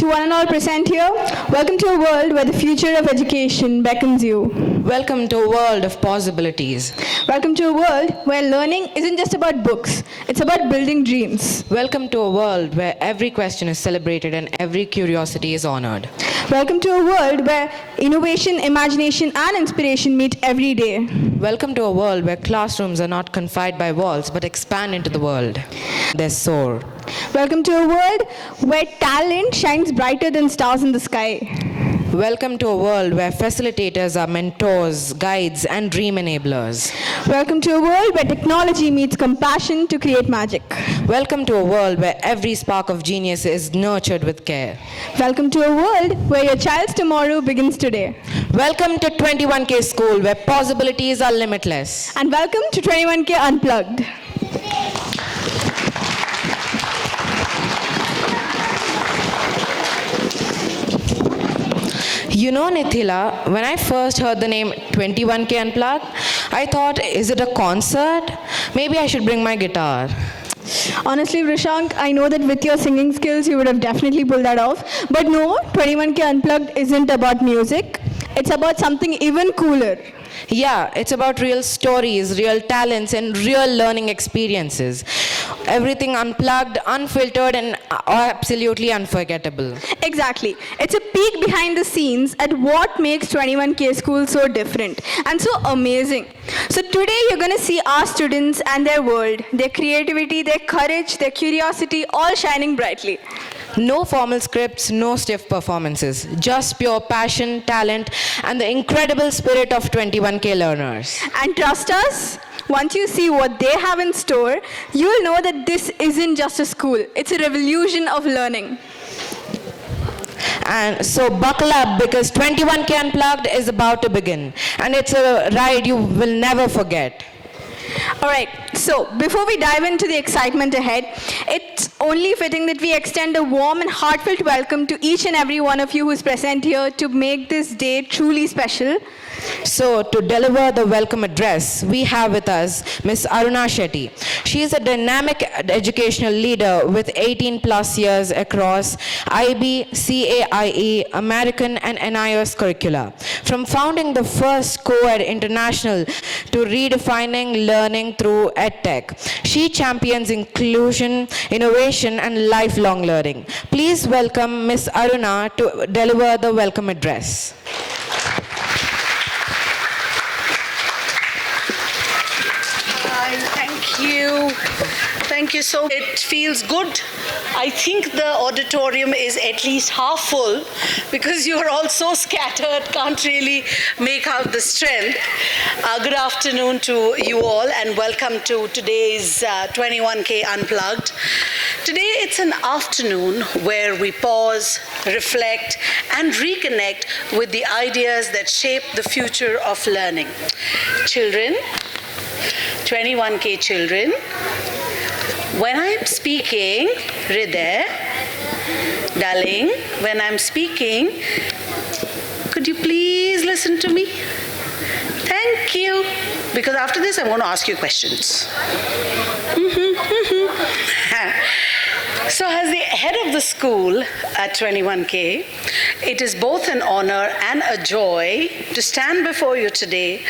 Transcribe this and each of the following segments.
To one and all present here, welcome to a world where the future of education beckons you. Welcome to a world of possibilities. Welcome to a world where learning isn't just about books, it's about building dreams. Welcome to a world where every question is celebrated and every curiosity is honored. Welcome to a world where innovation, imagination, and inspiration meet every day. Welcome to a world where classrooms are not confined by walls but expand into the world. They soar. Welcome to a world where talent shines brighter than stars in the sky. Welcome to a world where facilitators are mentors, guides, and dream enablers. Welcome to a world where technology meets compassion to create magic. Welcome to a world where every spark of genius is nurtured with care. Welcome to a world where your child's tomorrow begins today. Welcome to 21K School, where possibilities are limitless. And welcome to 21K Unplugged. You know, Nithila, when I first heard the name 21K Unplugged, I thought, is it a concert? Maybe I should bring my guitar. Honestly, Vrishank, I know that with your singing skills, you would have definitely pulled that off. But no, 21K Unplugged isn't about music. It's about something even cooler. Yeah, it's about real stories, real talents, and real learning experiences. Everything unplugged, unfiltered, and absolutely unforgettable. Exactly. It's a peek behind the scenes at what makes 21K School so different and so amazing. So today you're going to see our students and their world, their creativity, their courage, their curiosity, all shining brightly. No formal scripts, no stiff performances, just pure passion, talent, and the incredible spirit of 21K learners. And trust us, once you see what they have in store, you'll know that this isn't just a school, it's a revolution of learning. And so buckle up, because 21K Unplugged is about to begin, and it's a ride you will never forget. All right, so before we dive into the excitement ahead, it's only fitting that we extend a warm and heartfelt welcome to each and every one of you who's present here to make this day truly special. So, to deliver the welcome address, we have with us Ms. Aruna Shetty. She is a dynamic educational leader with 18 plus years across IB, CAIE, American and NIOS curricula. From founding the first co-ed international to redefining learning through EdTech, she champions inclusion, innovation and lifelong learning. Please welcome Ms. Aruna to deliver the welcome address. Thank you so much. It feels good. I think the auditorium is at least half full because you're all so scattered, can't really make out the strength. Good afternoon to you all and welcome to today's 21K Unplugged. Today it's an afternoon where we pause, reflect, and reconnect with the ideas that shape the future of learning. Children, 21K children, when I'm speaking, Hriday, darling, when I'm speaking, could you please listen to me? Thank you. Because after this, I'm going to ask you questions. So as the head of the school at 21K, it is both an honor and a joy to stand before you today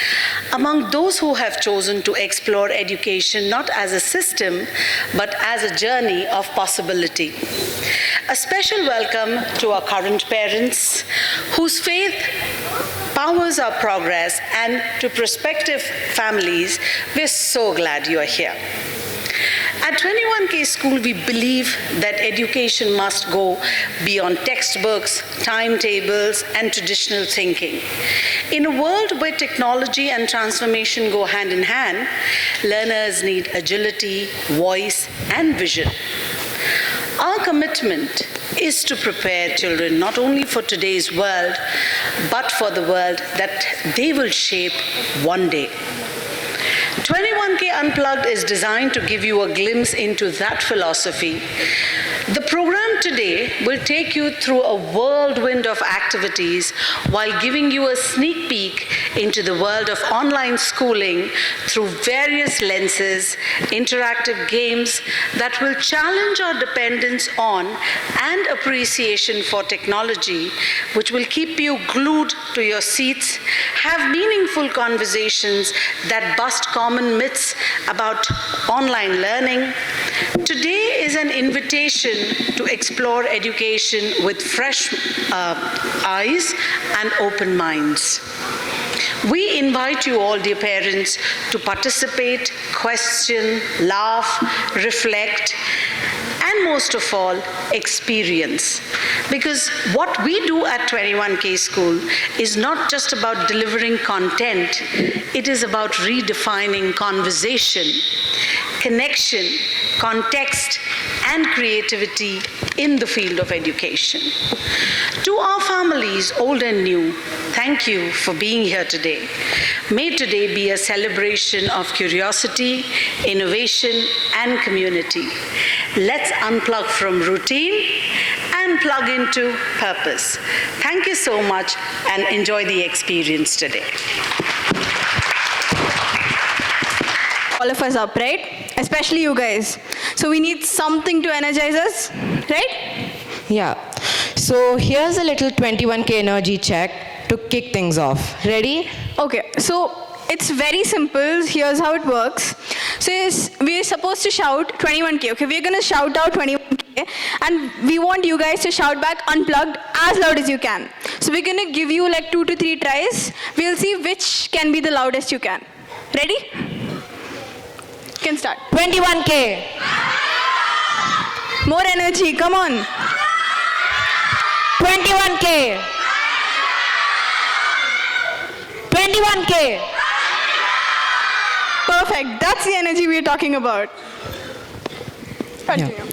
among those who have chosen to explore education not as a system, but as a journey of possibility. A special welcome to our current parents, whose faith powers our progress, and to prospective families, we're so glad you are here. At 21K School, we believe that education must go beyond textbooks, timetables, and traditional thinking. In a world where technology and transformation go hand in hand, learners need agility, voice, and vision. Our commitment is to prepare children not only for today's world, but for the world that they will shape one day. 21K Unplugged is designed to give you a glimpse into that philosophy. The program today will take you through a whirlwind of activities while giving you a sneak peek into the world of online schooling through various lenses, interactive games that will challenge our dependence on and appreciation for technology, which will keep you glued to your seats, have meaningful conversations that bust common myths about online learning. Today is an invitation to explore education with fresh eyes and open minds. We invite you all, dear parents, to participate, question, laugh, reflect, and most of all, experience. Because what we do at 21K School is not just about delivering content, it is about redefining conversation, connection, context, and creativity in the field of education. To our families, old and new, thank you for being here today. May today be a celebration of curiosity, innovation, and community. Let's unplug from routine and plug into purpose. Thank you so much and enjoy the experience today. All of us up, right? Especially you guys. So we need something to energize us, right? Yeah. So here's a little 21K energy check to kick things off. Ready? Okay, so it's very simple. Here's how it works. So we're supposed to shout 21K. Okay, we're going to shout out 21K. And we want you guys to shout back unplugged as loud as you can. So we're going to give you like 2 to 3 tries. We'll see which can be the loudest you can. Ready? You can start. 21K. More energy, come on. 21K. 21K. Perfect. That's the energy we're talking about. Continue. Yeah.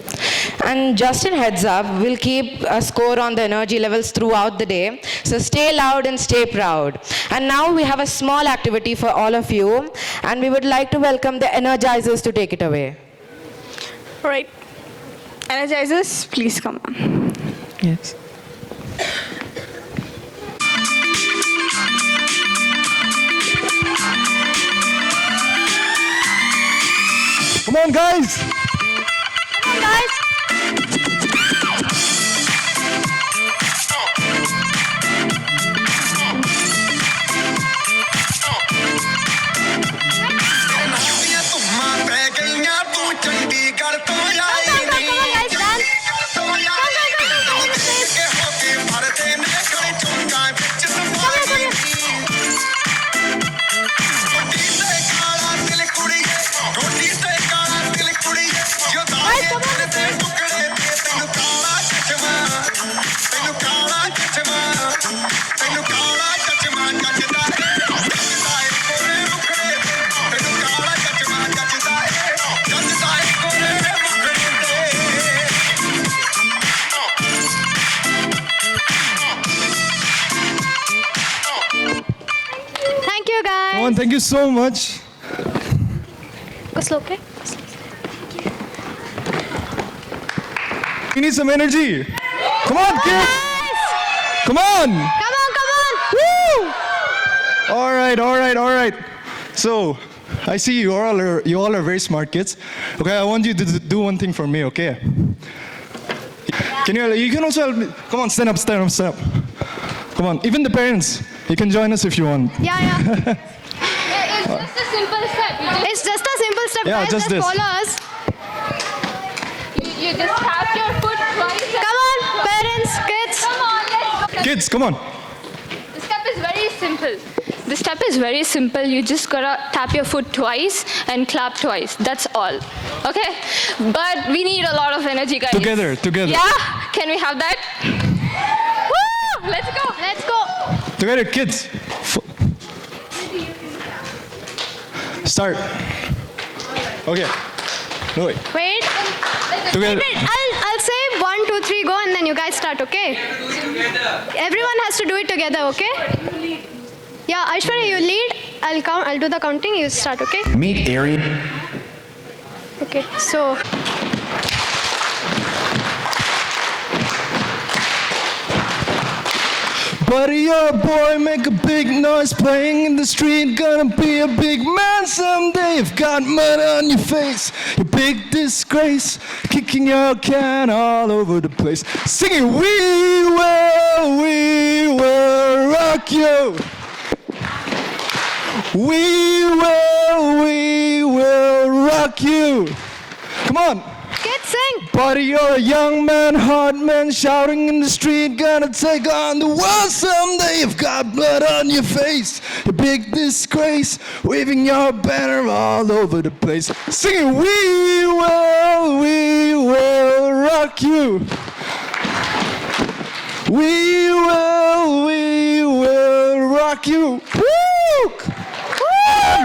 And just a heads up, we'll keep a score on the energy levels throughout the day. So stay loud and stay proud. And now we have a small activity for all of you. And we would like to welcome the Energizers to take it away. All right. Energizers, please come on. Yes. Come on, guys. Come on, guys. Thank you, guys. Come on, thank you so much. Go slow, okay? We need some energy. Come on, kids. Come on. Come on, come on. Woo! All right, all right, all right. So, I see you all are very smart kids. Okay, I want you to do one thing for me, okay? You can also help me. Come on, stand up, stand up, stand up. Come on, even the parents, you can join us if you want. Yeah, yeah. It's just a simple step. It's just a simple step, Yeah, guys. just this. Follow us. You just tap your foot twice. Come on, parents, kids. Come on, let's go. Kids, come on. The step is very simple. The step is very simple. You just gotta tap your foot twice and clap twice. That's all. Okay? But we need a lot of energy, guys. Together, together. Yeah? Can we have that? Woo! Let's go. Let's go. Together, kids. Start. Okay. No, wait. Wait. Together. Wait, I'll say 1, 2, 3, go, and then you guys start, okay? Everyone has to do it together, okay? Yeah, Aishwarya, you lead. I'll count. I'll do the counting. You start, okay? Meet Arian. Okay. So. Buddy, you're a boy, make a big noise playing in the street. Gonna be a big man someday. You've got mud on your face, you big disgrace, kicking your can all over the place. Singing, we will rock you. We will rock you. Come on. Kids, sing. Buddy, you're a young man, hard man, shouting in the street, gonna take on the world someday. You've got blood on your face, a big disgrace, waving your banner all over the place, singing, we will rock you. We will rock you. Woo!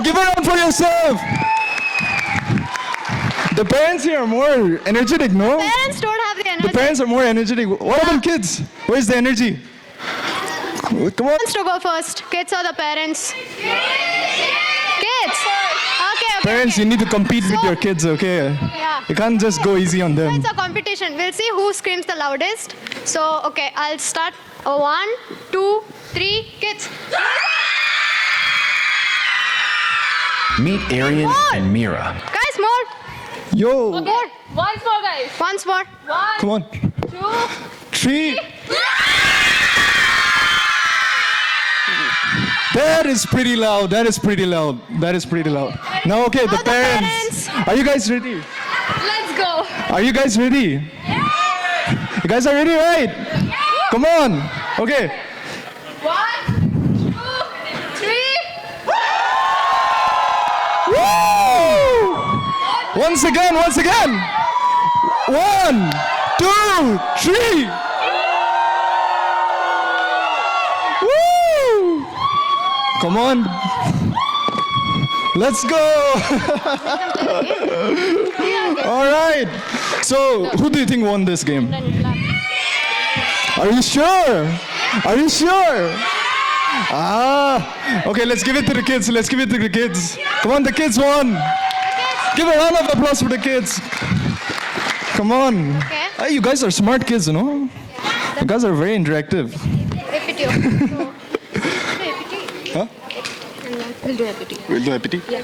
Give it up for yourself. The parents here are more energetic, no? Parents don't have the energy. The parents are more energetic. What about kids? Where's the energy? Come on. Who wants to go first? Kids or the parents? Kids. Okay. Parents, you need to compete with your kids, okay? Yeah. You can't just go easy on them. It's a competition. We'll see who screams the loudest. So, okay, I'll start. 1, 2, 3, kids. Meet Arian and Mira. Guys, more. Yo, Okay, once more, guys. Once more. 1, come on. 2, 3. That is pretty loud. That is pretty loud. That is pretty loud. Now, okay, the Now the parents. Are you guys ready? let's go. Are you guys ready? You guys are ready, right? Come on. Okay. 1, 2, 3. Woo! Once again. 1, 2, 3. Woo! Come on. Let's go. All right. So, who do you think won this game? Are you sure? Are you sure? Okay, let's give it to the kids. Let's give it to the kids. Come on, the kids won. Give a round of applause for the kids. Come on. Okay. Hey, you guys are smart kids, you know? You guys are very interactive. Repeat you. Huh? We'll do APT. We'll do APT? Okay.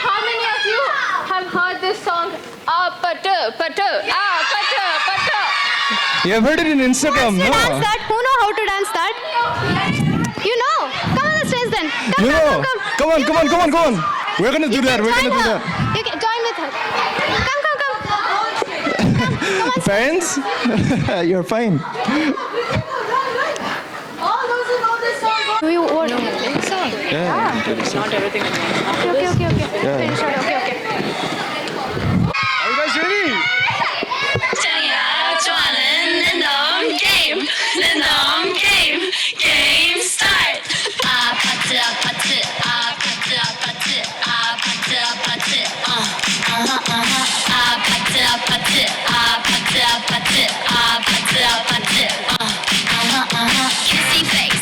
How many of you have heard this song? Pata, pata, pata, pata. You have heard it in Instagram, Who no? dance that? Who know how to dance that? You know. Come on the stage then. You know. Come on. We're gonna do that. We're Join gonna do her. that. You can join with her. Come. Parents, you're fine. All those who know this song. Do you what? Yeah. Okay. Finish it. Okay. Are you guys ready? Game start.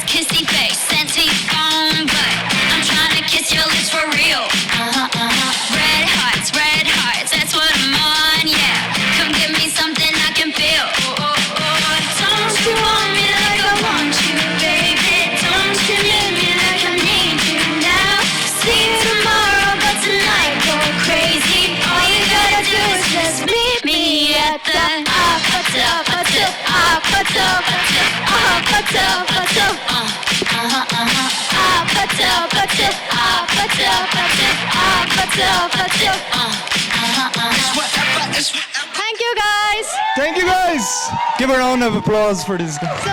Kissy face, scenty phone, but I'm trying to kiss your lips for real. Red hearts, that's what I'm on, yeah. Come give me something I can feel. Don't you want me like I want you, baby? Don't you need me like I need you now? See tomorrow, but tonight go crazy. All you gotta do is just meet me at the Thank you guys. Thank you guys. Give a round of applause for this guy. So.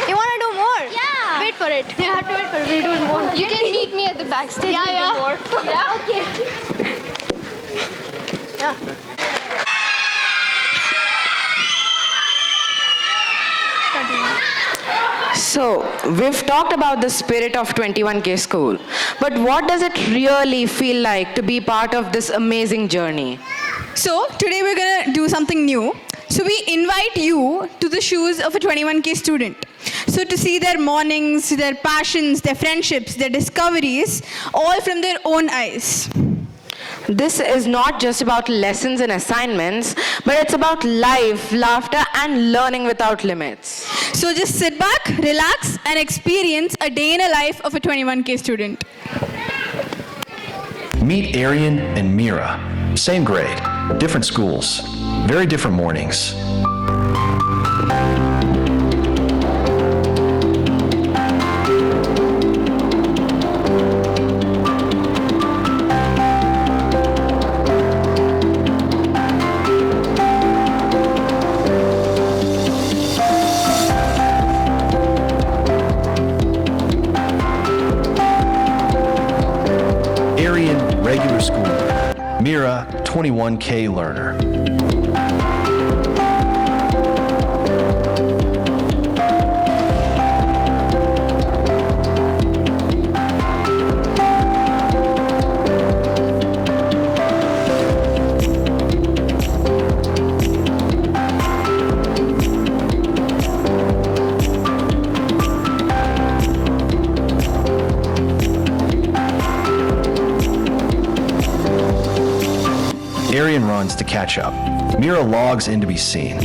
You want to do more? Yeah. Wait for it. You have to wait for it. We'll do more. You can meet me at the backstage. Yeah, to do yeah. more. Yeah. Okay. Yeah. So, we've talked about the spirit of 21K School, but what does it really feel like to be part of this amazing journey? So today we're gonna do something new. So we invite you to the shoes of a 21K student. So to see their mornings, their passions, their friendships, their discoveries, all from their own eyes. This is not just about lessons and assignments, but it's about life, laughter, and learning without limits. So just sit back, relax, and experience a day in a life of a 21K student. Meet Arian and Mira. Same grade, different schools, very different mornings. Arian, regular school. Mira, 21K learner. Arian runs to catch up. Mira logs in to be seen.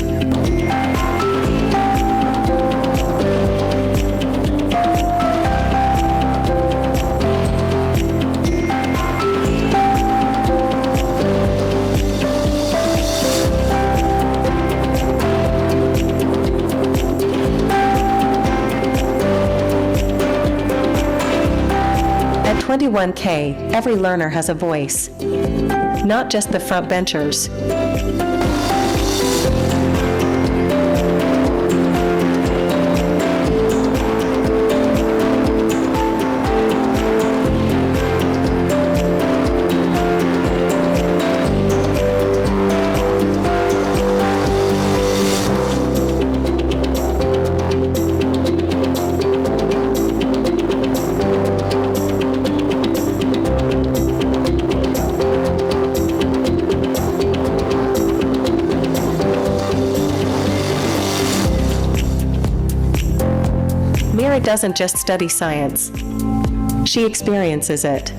At 21K, every learner has a voice, not just the front benchers. Mira doesn't just study science, she experiences it.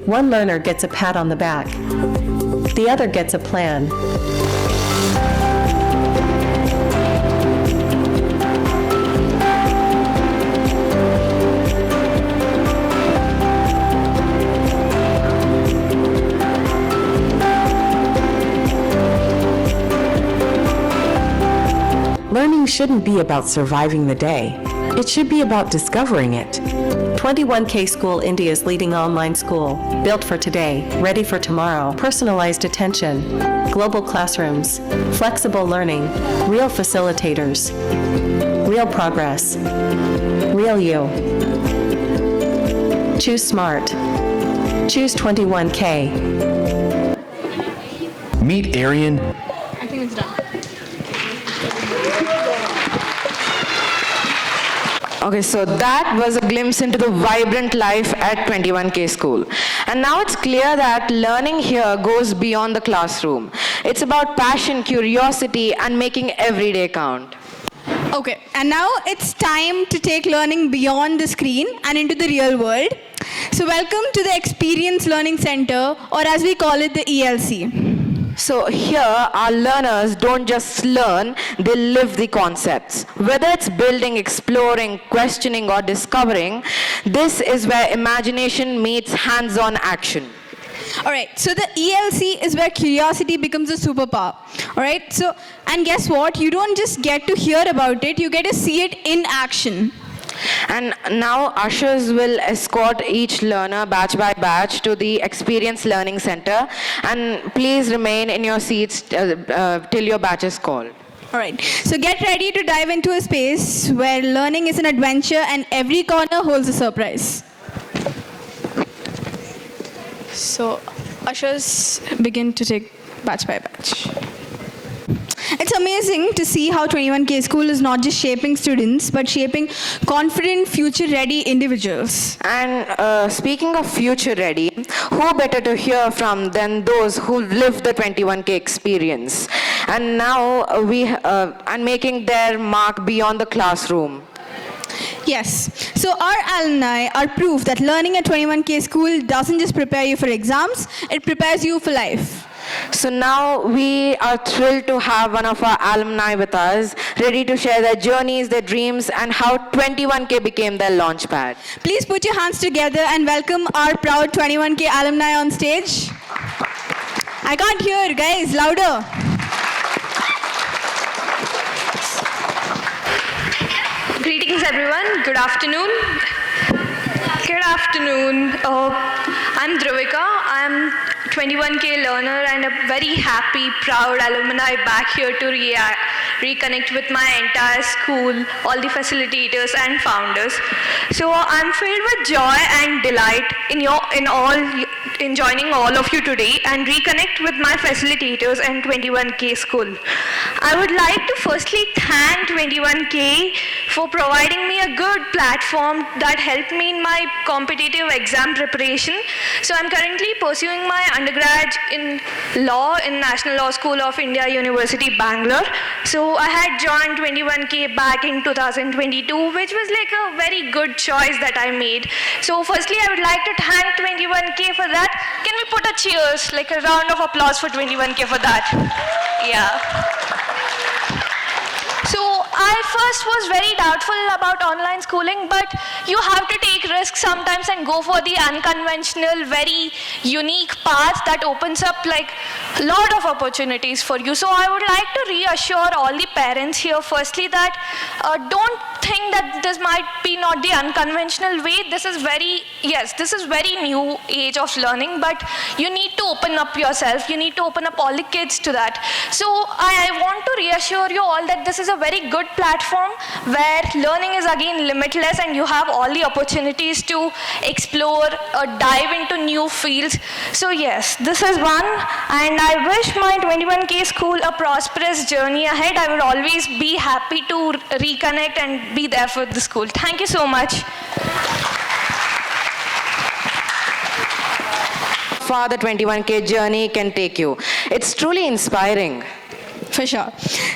One learner gets a pat on the back, the other gets a plan. Learning shouldn't be about surviving the day. It should be about discovering it. 21K School, India's leading online school. Built for today, ready for tomorrow. Personalized attention, global classrooms, flexible learning, real facilitators, real progress, real you. Choose smart. Choose 21K. Meet Arian. I think it's done. Okay, so that was a glimpse into the vibrant life at 21K School. And now it's clear that learning here goes beyond the classroom. It's about passion, curiosity, and making every day count. Okay, and now it's time to take learning beyond the screen and into the real world. So welcome to the Experience Learning Center, or as we call it, the ELC. So here, our learners don't just learn, they live the concepts. Whether it's building, exploring, questioning, or discovering, this is where imagination meets hands-on action. All right, so the ELC is where curiosity becomes a superpower. All right, so, and guess what? You don't just get to hear about it, you get to see it in action. And now ushers will escort each learner batch by batch to the Experience Learning Center. And please remain in your seats till your batch is called. All right, so get ready to dive into a space where learning is an adventure and every corner holds a surprise. So ushers begin to take batch by batch. It's amazing to see how 21K School is not just shaping students, but shaping confident, future-ready individuals. And speaking of future ready, who better to hear from than those who lived the 21K experience and now and making their mark beyond the classroom. Yes. So our alumni are proof that learning at 21K School doesn't just prepare you for exams, it prepares you for life. So now we are thrilled to have one of our alumni with us, ready to share their journeys, their dreams, and how 21K became their launchpad. Please put your hands together and welcome our proud 21K alumni on stage. I can't hear, guys, louder. Greetings, everyone. Good afternoon. Good afternoon. I'm Dhruvika. I'm 21K learner and a very happy, proud alumni back here to reconnect with my entire school, all the facilitators and founders. So I'm filled with joy and delight in joining all of you today and reconnect with my facilitators and 21K School. I would like to firstly thank 21K for providing me a good platform that helped me in my competitive exam preparation. So I'm currently pursuing my undergrad in law in National Law School of India, University, Bangalore. So I had joined 21K back in 2022, which was like a very good choice that I made. So firstly, I would like to thank 21K for that. Can we put a cheers, like a round of applause for 21K for that? Yeah. So I first was very doubtful about online schooling, but you have to take risks sometimes and go for the unconventional, very unique path that opens up like a lot of opportunities for you. So I would like to reassure all the parents here firstly that don't think that this might be not the unconventional way. This is very new age of learning, but you need to open up yourself. You need to open up all the kids to that. So I want to reassure you all that this is a very good platform where learning is again limitless and you have all the opportunities to explore or dive into new fields. So yes, this is one, and I wish my 21K School a prosperous journey ahead. I would always be happy to reconnect and be there for the school. Thank you so much. Far the 21K journey can take you. It's truly inspiring. For sure.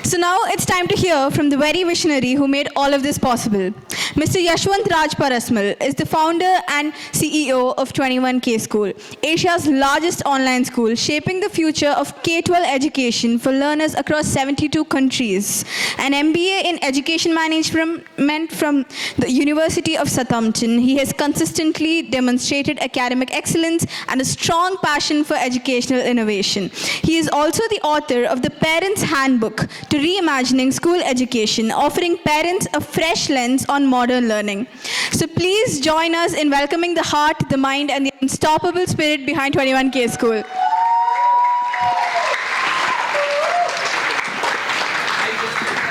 So now it's time to hear from the very visionary who made all of this possible. Mr. Yashwant Raj Parasmal is the founder and CEO of 21K School, Asia's largest online school, shaping the future of K-12 education for learners across 72 countries. An MBA in Education Management from the University of Southampton, he has consistently demonstrated academic excellence and a strong passion for educational innovation. He is also the author of the Parents' Handbook to Reimagining School Education, offering parents a fresh lens on modern learning. So please join us in welcoming the heart, the mind, and the unstoppable spirit behind 21K School.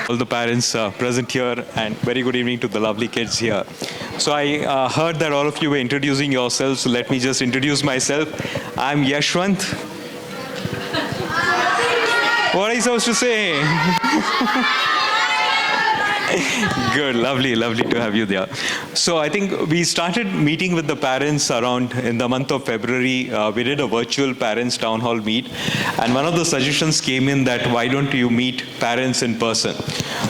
All the parents present here, and very good evening to the lovely kids here. So I heard that all of you were introducing yourselves, so let me just introduce myself. I'm Yashwant. What are you supposed to say? Good, lovely to have you there. So I think we started meeting with the parents around in the month of February. We did a virtual parents town hall meet, and one of the suggestions came in that why don't you meet parents in person?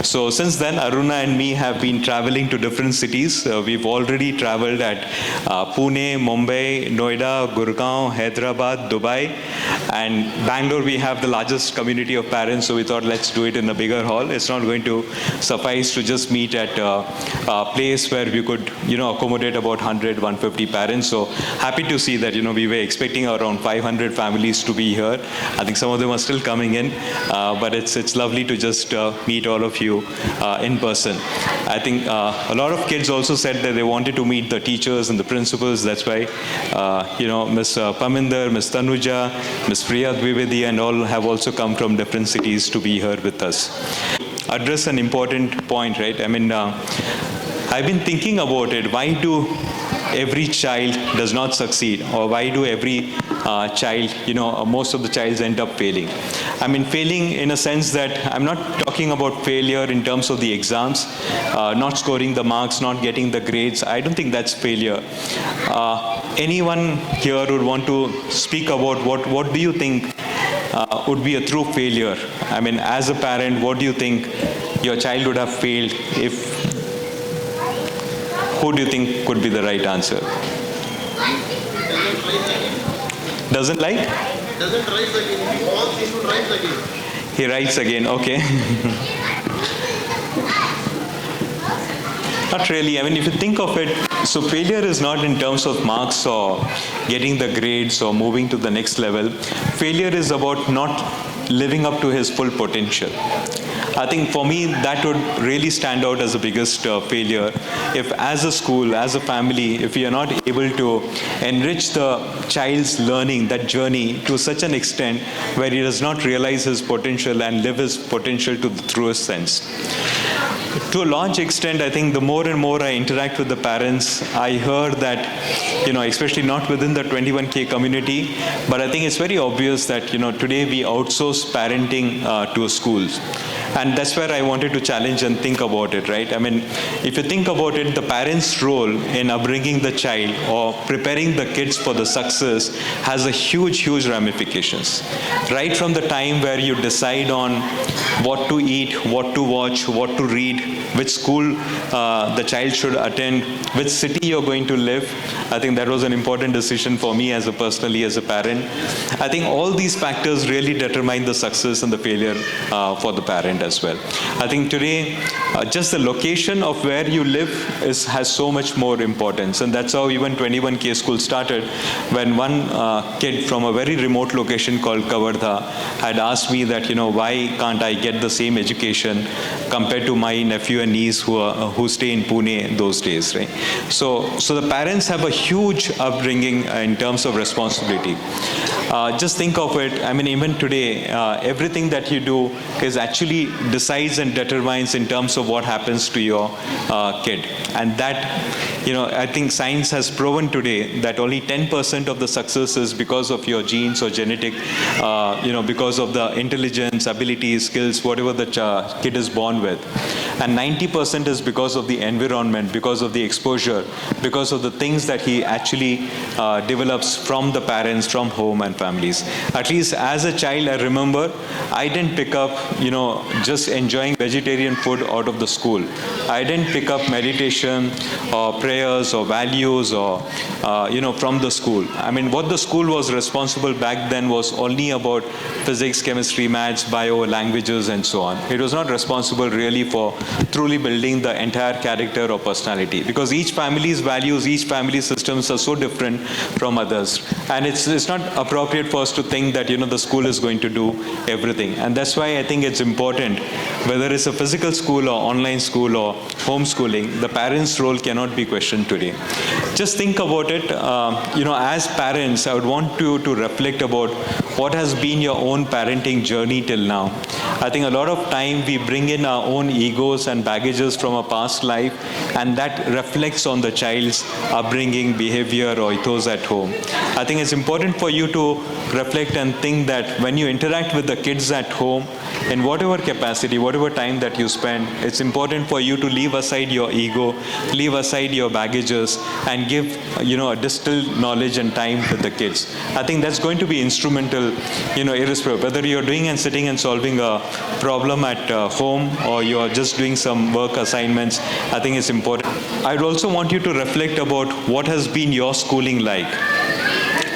So since then, Aruna and me have been traveling to different cities. We've already traveled at Pune, Mumbai, Noida, Gurgaon, Hyderabad, Dubai, and Bangalore. We have the largest community of parents, so we thought let's do it in a bigger hall. It's not going to suffice to just meet at a place where we could, accommodate about 100, 150 parents. So happy to see that, we were expecting around 500 families to be here. I think some of them are still coming in, but it's lovely to just meet all of you in person. I think a lot of kids also said that they wanted to meet the teachers and the principals. That's why, Ms. Paminder, Ms. Tanuja, Ms. Priya Dwivedi, and all have also come from different cities to be here with us. Address an important point, right? I mean, I've been thinking about it. Why do every child does not succeed, or why do every child, most of the childs end up failing? I mean, failing in a sense that I'm not talking about failure in terms of the exams, not scoring the marks, not getting the grades. I don't think that's failure. Anyone here would want to speak about what do you think would be a true failure? I mean, as a parent, what do you think your child would have failed if? Who do you think could be the right answer? Doesn't like? Doesn't rise again. He falls, he should rise again. He writes again, okay. Not really. I mean, if you think of it, so failure is not in terms of marks or getting the grades or moving to the next level. Failure is about not living up to his full potential. I think for me, that would really stand out as the biggest failure. If as a school, as a family, if we are not able to enrich the child's learning, that journey to such an extent where he does not realize his potential and live his potential to the truest sense. To a large extent, I think the more and more I interact with the parents, I heard that, especially not within the 21K community, but I think it's very obvious that, today we outsource parenting to schools. And that's where I wanted to challenge and think about it, right? I mean, if you think about it, the parent's role in upbringing the child or preparing the kids for the success has a huge, huge ramifications. Right from the time where you decide on what to eat, what to watch, what to read, which school the child should attend, which city you're going to live. I think that was an important decision for me personally as a parent. I think all these factors really determine the success and the failure for the parent as well. I think today, just the location of where you live has so much more importance. And that's how even 21K school started, when one kid from a very remote location called Kavardha had asked me that, why can't I get the same education compared to my nephew and niece who stay in Pune those days, right? So the parents have a huge upbringing in terms of responsibility. Just think of it, I mean, even today, everything that you do is actually decides and determines in terms of what happens to your kid. And that, I think science has proven today that only 10% of the success is because of your genes or genetic, because of the intelligence, abilities, skills, whatever the kid is born with. And 90% is because of the environment, because of the exposure, because of the things that he actually develops from the parents, from home and families. At least as a child, I remember I didn't pick up, just enjoying vegetarian food out of the school. I didn't pick up meditation or prayers or values or, from the school. I mean, what the school was responsible back then was only about physics, chemistry, maths, bio, languages, and so on. It was not responsible really for truly building the entire character or personality, because each family's values, each family's systems are so different from others. And it's not appropriate for us to think that, the school is going to do everything. And that's why I think it's important, whether it's a physical school or online school or homeschooling, the parents' role cannot be questioned today. Just think about it, as parents, I would want you to reflect about what has been your own parenting journey till now. I think a lot of time we bring in our own egos and baggages from a past life, and that reflects on the child's upbringing, behavior, or ethos at home. I think it's important for you to reflect and think that when you interact with the kids at home, in whatever capacity, whatever time that you spend, it's important for you to leave aside your ego, leave aside your baggages, and give, a distilled knowledge and time with the kids. I think that's going to be instrumental, irrespective, whether you're doing and sitting and solving a problem at home or you're just doing some work assignments. I think it's important. I'd also want you to reflect about what has been your schooling like.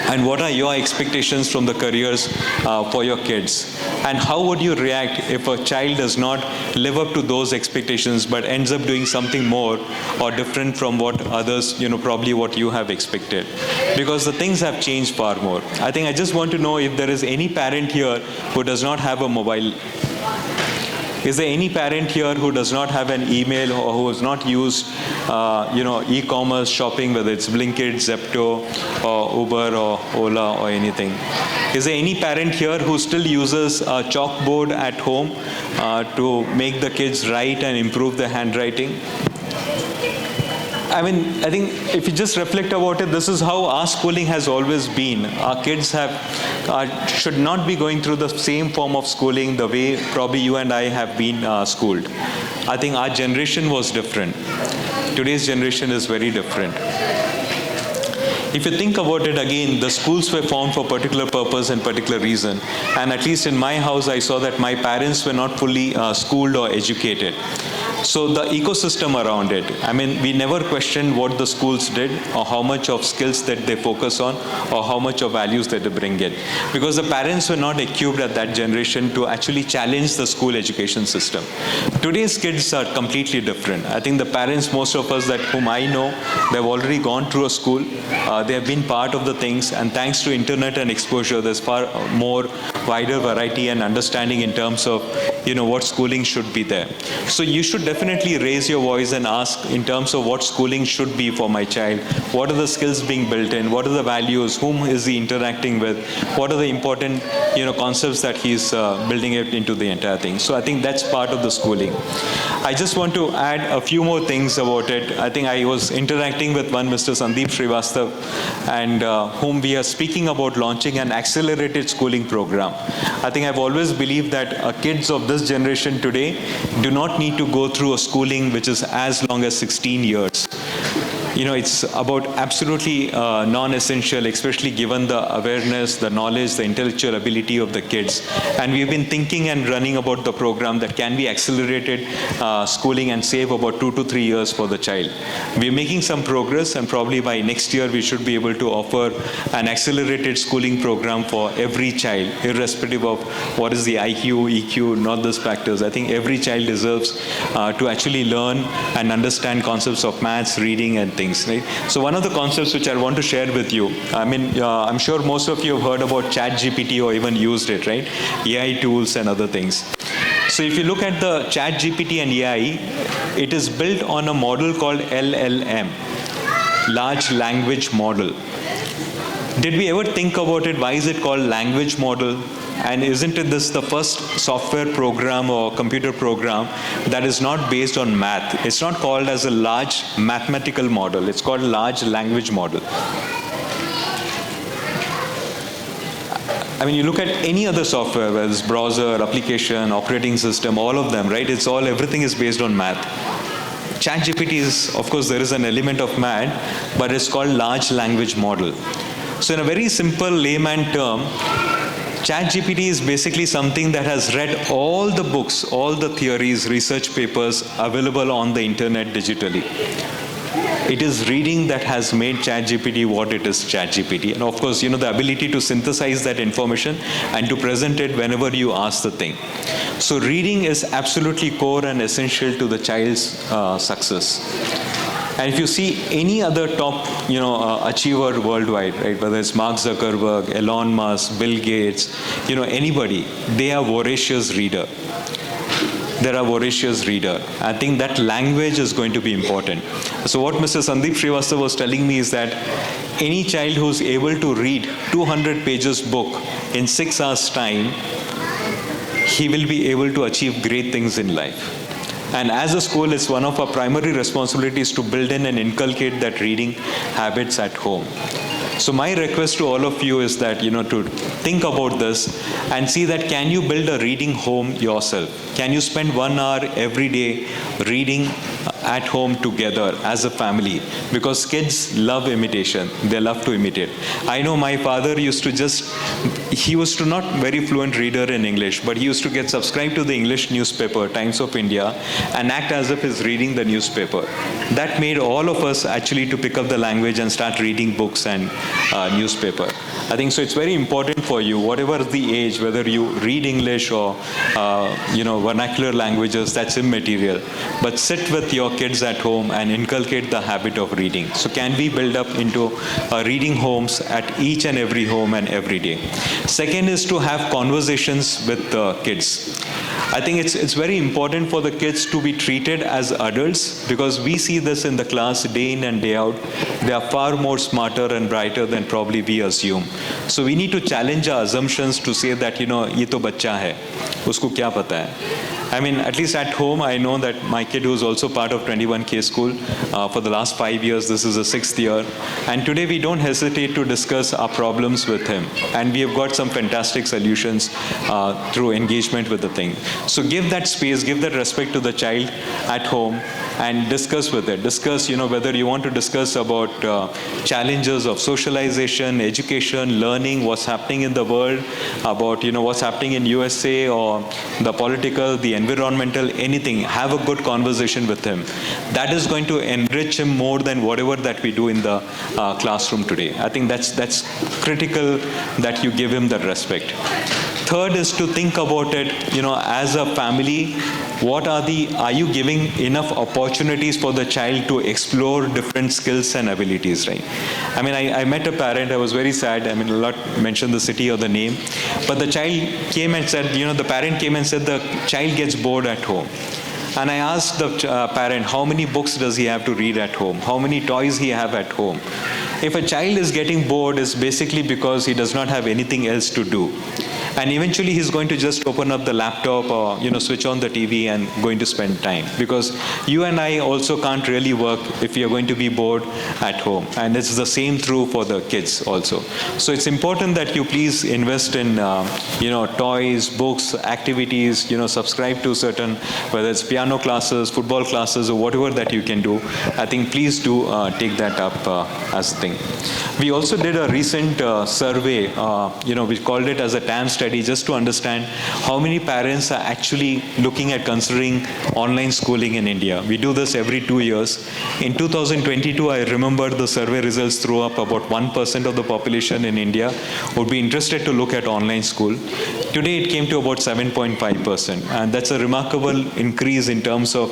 And what are your expectations from the careers for your kids? And how would you react if a child does not live up to those expectations but ends up doing something more or different from what others, probably what you have expected? Because the things have changed far more. I think I just want to know if there is any parent here who does not have a mobile. Is there any parent here who does not have an email or who has not used, e-commerce shopping, whether it's Blinkit, Zepto, or Uber, or Ola, or anything? Is there any parent here who still uses a chalkboard at home to make the kids write and improve their handwriting? I mean, I think if you just reflect about it, this is how our schooling has always been. Our kids should not be going through the same form of schooling the way probably you and I have been schooled. I think our generation was different. Today's generation is very different. If you think about it again, the schools were formed for particular purpose and particular reason. And at least in my house, I saw that my parents were not fully schooled or educated. So the ecosystem around it, I mean, we never questioned what the schools did or how much of skills that they focus on or how much of values that they bring in. Because the parents were not equipped at that generation to actually challenge the school education system. Today's kids are completely different. I think the parents, most of us that whom I know, they've already gone through a school. They have been part of the things, and thanks to internet and exposure, there's far more wider variety and understanding in terms of, what schooling should be there. So you should definitely raise your voice and ask in terms of what schooling should be for my child. What are the skills being built in? What are the values? Whom is he interacting with? What are the important, concepts that he's building it into the entire thing? So I think that's part of the schooling. I just want to add a few more things about it. I think I was interacting with one Mr. Sandeep Srivastav, and whom we are speaking about launching an accelerated schooling program. I think I've always believed that kids of this generation today do not need to go through a schooling which is as long as 16 years. It's about absolutely non-essential, especially given the awareness, the knowledge, the intellectual ability of the kids. And we've been thinking and running about the program that can be accelerated schooling and save about 2 to 3 years for the child. We're making some progress, and probably by next year we should be able to offer an accelerated schooling program for every child, irrespective of what is the IQ, EQ, not those factors. I think every child deserves to actually learn and understand concepts of maths, reading, and things. Right? So one of the concepts which I want to share with you, I mean, I'm sure most of you have heard about ChatGPT or even used it, right? AI tools and other things. So if you look at the ChatGPT and AI, it is built on a model called LLM, Large Language Model. Did we ever think about it? Why is it called language model? And isn't this the first software program or computer program that is not based on math? It's not called as a large mathematical model. It's called large language model. I mean, you look at any other software, whether it's browser, application, operating system, all of them, right? Everything is based on math. ChatGPT is, of course, there is an element of math, but it's called large language model. So in a very simple layman term, ChatGPT is basically something that has read all the books, all the theories, research papers available on the internet digitally. It is reading that has made ChatGPT what it is, ChatGPT. And of course, the ability to synthesize that information and to present it whenever you ask the thing. So reading is absolutely core and essential to the child's success. And if you see any other top, achiever worldwide, right, whether it's Mark Zuckerberg, Elon Musk, Bill Gates, anybody, they are voracious reader. They're a voracious reader. I think that language is going to be important. So what Mr. Sandeep Srivastav was telling me is that any child who's able to read 200 pages book in 6 hours time, he will be able to achieve great things in life. And as a school, it's one of our primary responsibilities to build in and inculcate that reading habits at home. So my request to all of you is that, to think about this and see that can you build a reading home yourself? Can you spend 1 hour every day reading at home together as a family? Because kids love imitation. They love to imitate. I know my father he was not very fluent reader in English, but he used to get subscribed to the English newspaper, Times of India, and act as if he's reading the newspaper. That made all of us actually to pick up the language and start reading books and newspaper. I think so it's very important for you, whatever the age, whether you read English or, vernacular languages, that's immaterial. But sit with your kids at home and inculcate the habit of reading. So can we build up into reading homes at each and every home and every day? Second is to have conversations with the kids. I think it's very important for the kids to be treated as adults, because we see this in the class day in and day out. They are far more smarter and brighter than probably we assume. So we need to challenge our assumptions to say that, ye to bachcha hai, usko kya pata hai. I mean, at least at home, I know that my kid, who's also part of 21K school, for the last 5 years, this is the 6th year. And today we don't hesitate to discuss our problems with him. And we have got some fantastic solutions through engagement with the thing. So give that space, give that respect to the child at home and discuss with it. Discuss, whether you want to discuss about challenges of socialization, education, learning, what's happening in the world, about, what's happening in USA or the political, the environmental, anything. Have a good conversation with him. That is going to enrich him more than whatever that we do in the classroom today. I think that's critical that you give him that respect. Third is to think about it, as a family, are you giving enough opportunities for the child to explore different skills and abilities, right? I mean, I met a parent, I was very sad, I mean, I'll not mention the city or the name, but the child came and said, the parent came and said the child gets bored at home. And I asked the parent, how many books does he have to read at home? How many toys he have at home? If a child is getting bored, it's basically because he does not have anything else to do. And eventually he's going to just open up the laptop or, switch on the TV and going to spend time. Because you and I also can't really work if we are going to be bored at home. And it's the same true for the kids also. So it's important that you please invest in, toys, books, activities, subscribe to certain, whether it's piano classes, football classes, or whatever that you can do. I think please do take that up as a thing. We also did a recent survey, we called it as a TAM study, just to understand how many parents are actually looking at considering online schooling in India. We do this every 2 years. In 2022, I remember the survey results threw up about 1% of the population in India would be interested to look at online school. Today, it came to about 7.5%. And that's a remarkable increase in terms of,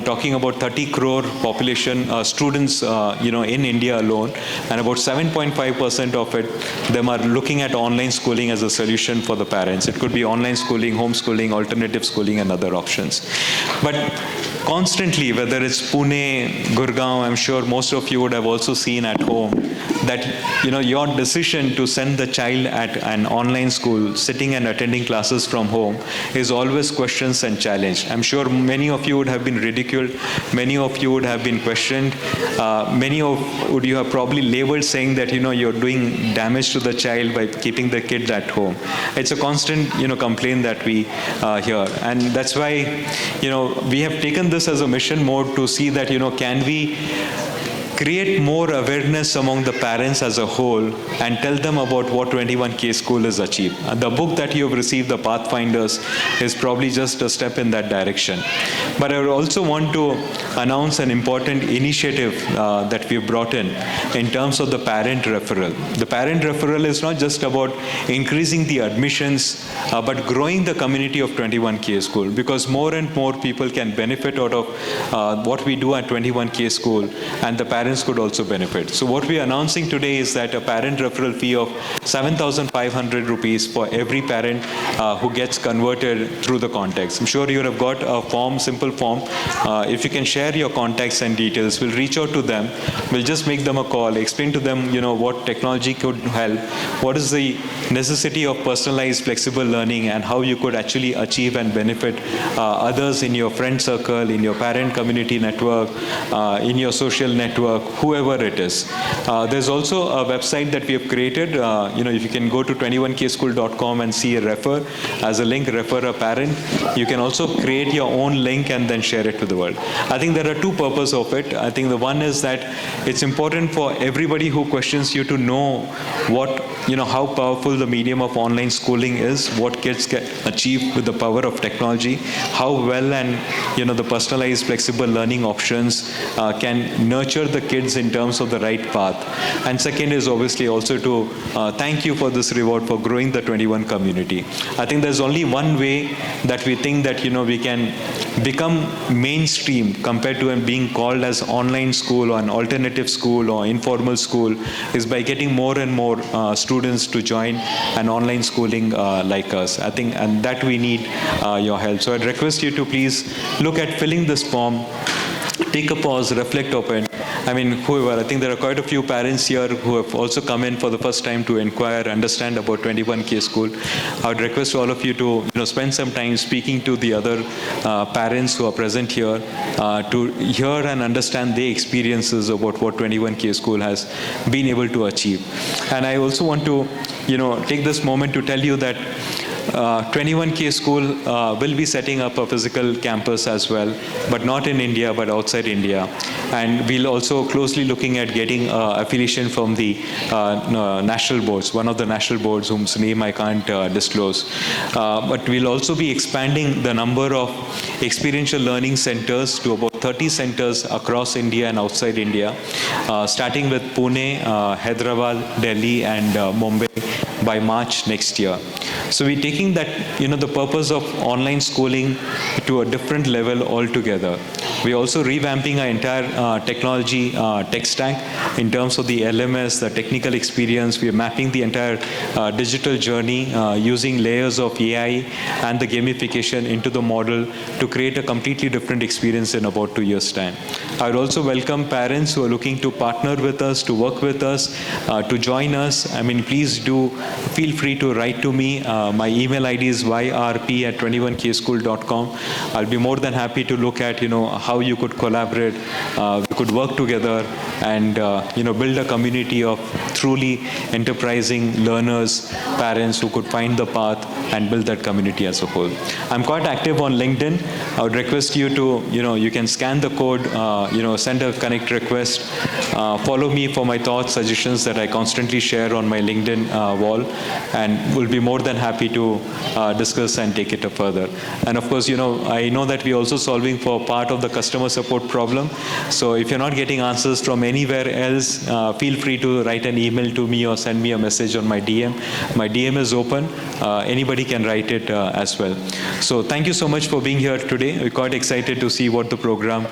talking about 30 crore population, students, in India alone. And about 7.5% of them are looking at online schooling as a solution for the parents. It could be online schooling, homeschooling, alternative schooling, and other options. But constantly, whether it's Pune, Gurgaon, I'm sure most of you would have also seen at home that, your decision to send the child at an online school, sitting and attending classes from home, is always questions and challenged. I'm sure many of you would have been ridiculed, many of you would have been questioned, many of you have probably labeled saying that, you're doing damage to the child by keeping the kid at home. It's a constant, complaint that we hear. And that's why, we have taken this as a mission more to see that, can we create more awareness among the parents as a whole and tell them about what 21K School has achieved. The book that you have received, the Pathfinders, is probably just a step in that direction. But I would also want to announce an important initiative that we've brought in terms of the parent referral. The parent referral is not just about increasing the admissions, but growing the community of 21K School, because more and more people can benefit out of what we do at 21K School, and the parents could also benefit. So what we are announcing today is that a parent referral fee of 7,500 rupees for every parent who gets converted through the contacts. I'm sure you have got a form, simple form. If you can share your contacts and details, we'll reach out to them. We'll just make them a call, explain to them, what technology could help, what is the necessity of personalized, flexible learning, and how you could actually achieve and benefit others in your friend circle, in your parent community network, in your social network, whoever it is. There's also a website that we have created. If you can go to 21kschool.com and see a refer as a link, refer a parent. You can also create your own link and then share it to the world. I think there are two purposes of it. I think the one is that it's important for everybody who questions you to know how powerful the medium of online schooling is, what kids can achieve with the power of technology, how well and the personalized, flexible learning options can nurture the kids in terms of the right path. And second is obviously also to thank you for this reward for growing the 21 community. I think there's only one way that we think that we can become mainstream compared to being called as online school or an alternative school or informal school, is by getting more and more students to join an online schooling like us. I think, and that we need your help. So I'd request you to please look at filling this form, take a pause, reflect on it, I mean, whoever, I think there are quite a few parents here who have also come in for the first time to inquire, understand about 21K School. I would request all of you to spend some time speaking to the other parents who are present here to hear and understand their experiences about what 21K School has been able to achieve. And I also want to take this moment to tell you that 21K School will be setting up a physical campus as well, but not in India, but outside India. And we'll also closely looking at getting affiliation from the national boards, one of the national boards whose name I can't disclose. But we'll also be expanding the number of experiential learning centers to about 30 centers across India and outside India, starting with Pune, Hyderabad, Delhi, and Mumbai by March next year. So we're taking that, the purpose of online schooling to a different level altogether. We're also revamping our entire technology tech stack in terms of the LMS, the technical experience. We're mapping the entire digital journey using layers of AI and the gamification into the model to create a completely different experience in about 2 years' time. I would also welcome parents who are looking to partner with us, to work with us, to join us. I mean, please do feel free to write to me. My email ID is yrp@21kschool.com. I'll be more than happy to look at, how you could collaborate, we could work together and, build a community of truly enterprising learners, parents who could find the path and build that community as a whole. I'm quite active on LinkedIn. I would request you to, you can scan the code, send a connect request, follow me for my thoughts, suggestions that I constantly share on my LinkedIn wall, and we'll be more than happy to discuss and take it further. And of course, I know that we're also solving for part of the customer support problem. So if you're not getting answers from anywhere else, feel free to write an email to me or send me a message on my DM. My DM is open. Anybody can write it as well. So thank you so much for being here today. We're quite excited to see what the program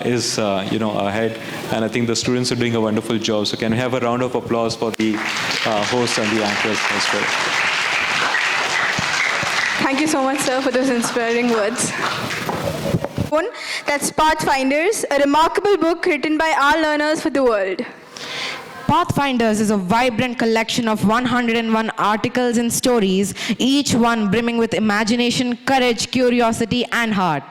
is, ahead. And I think the students are doing a wonderful job. So can we have a round of applause for the hosts and the anchors as well? Thank you so much, sir, for those inspiring words. That's Pathfinders, a remarkable book written by our learners for the world. Pathfinders is a vibrant collection of 101 articles and stories, each one brimming with imagination, courage, curiosity, and heart.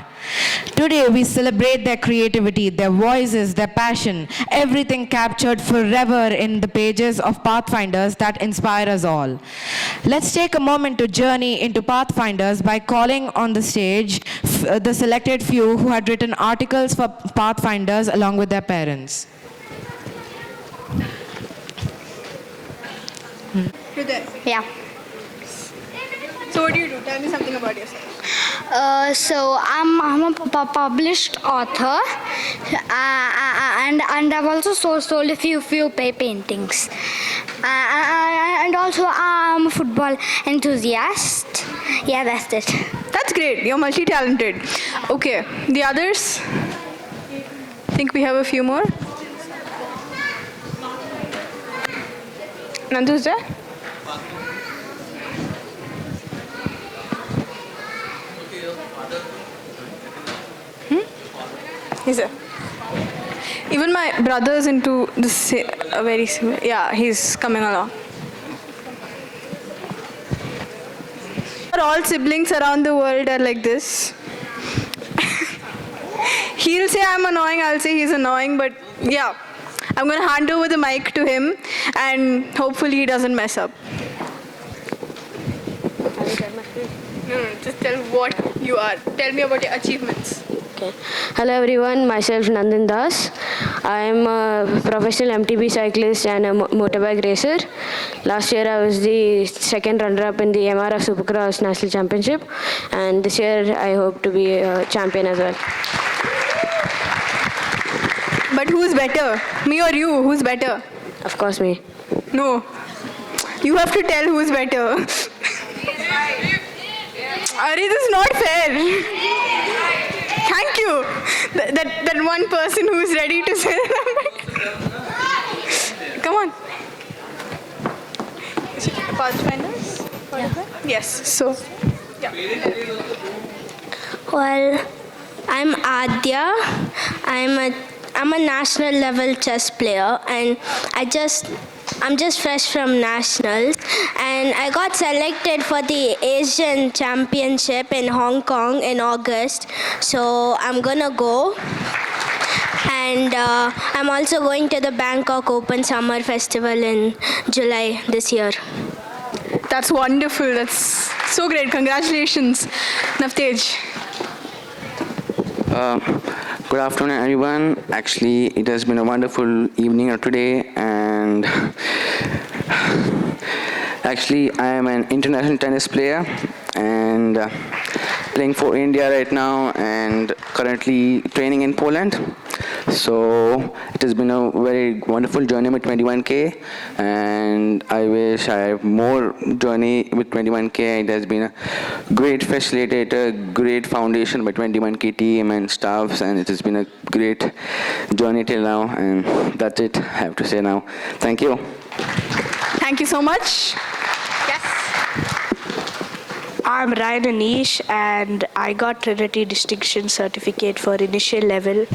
Today, we celebrate their creativity, their voices, their passion, everything captured forever in the pages of Pathfinders that inspire us all. Let's take a moment to journey into Pathfinders by calling on the stage the selected few who had written articles for Pathfinders along with their parents. You're there. Yeah. So what do you do? Tell me something about yourself. So I'm a published author, and I've also sold a few paintings, and also I'm a football enthusiast. Yeah, that's it. That's great. You're multi-talented. Okay, the others? Think we have a few more? Nandu's there? He's there. Even my brother is into this very similar. Yeah, he's coming along. All siblings around the world are like this. He'll say I'm annoying, I'll say he's annoying, but yeah. I'm going to hand over the mic to him and hopefully he doesn't mess up. No, just tell what you are. Tell me about your achievements. Okay. Hello everyone, myself Nandin Das. I am a professional MTB cyclist and a motorbike racer. Last year I was the second runner-up in the MRF Supercross National Championship, and this year I hope to be a champion as well. But who's better? Me or you? Who's better? Of course me. No. You have to tell who's better. Ari, this is not fair. Thank you. That one person who's ready to say that. Come on. Is it Pathfinders? Yeah. Yes. So, yeah. Well, I'm Adya. I'm I'm a national level chess player, and I'm just fresh from nationals, and I got selected for the Asian Championship in Hong Kong in August, so I'm gonna go. And I'm also going to the Bangkok Open Summer Festival in July this year. That's wonderful. That's so great. Congratulations, Navtej. Good afternoon, everyone. Actually, it has been a wonderful evening today, and actually, I am an international tennis player and playing for India right now, and currently training in Poland. So it has been a very wonderful journey with 21K, and I wish I have more journey with 21K. It has been a great facilitator, great foundation by 21K team and staffs, and it has been a great journey till now, and that's it I have to say now. Thank you. Thank you so much. I'm Ryan Anish, and I got Trinity Distinction Certificate for initial level.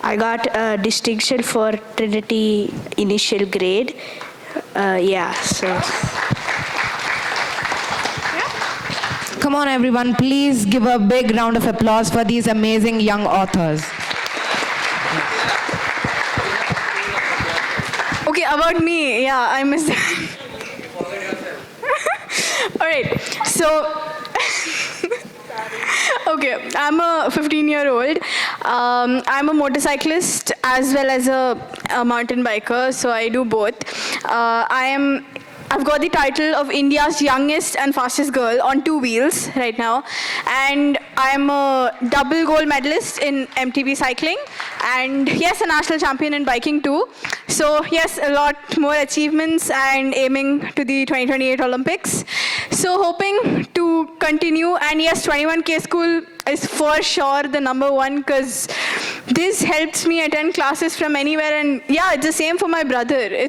I got a distinction for Trinity initial grade. Come on, everyone, please give a big round of applause for these amazing young authors. Okay, about me, I missed that. All right, so, okay, I'm a 15-year-old. I'm a motorcyclist as well as a mountain biker, so I do both. I've got the title of India's youngest and fastest girl on 2 wheels right now, and I'm a double gold medalist in MTB cycling, and yes, a national champion in biking too. So yes, a lot more achievements and aiming to the 2028 Olympics. So hoping to continue, and yes, 21K school is for sure the #1 because this helps me attend classes from anywhere, and yeah, it's the same for my brother.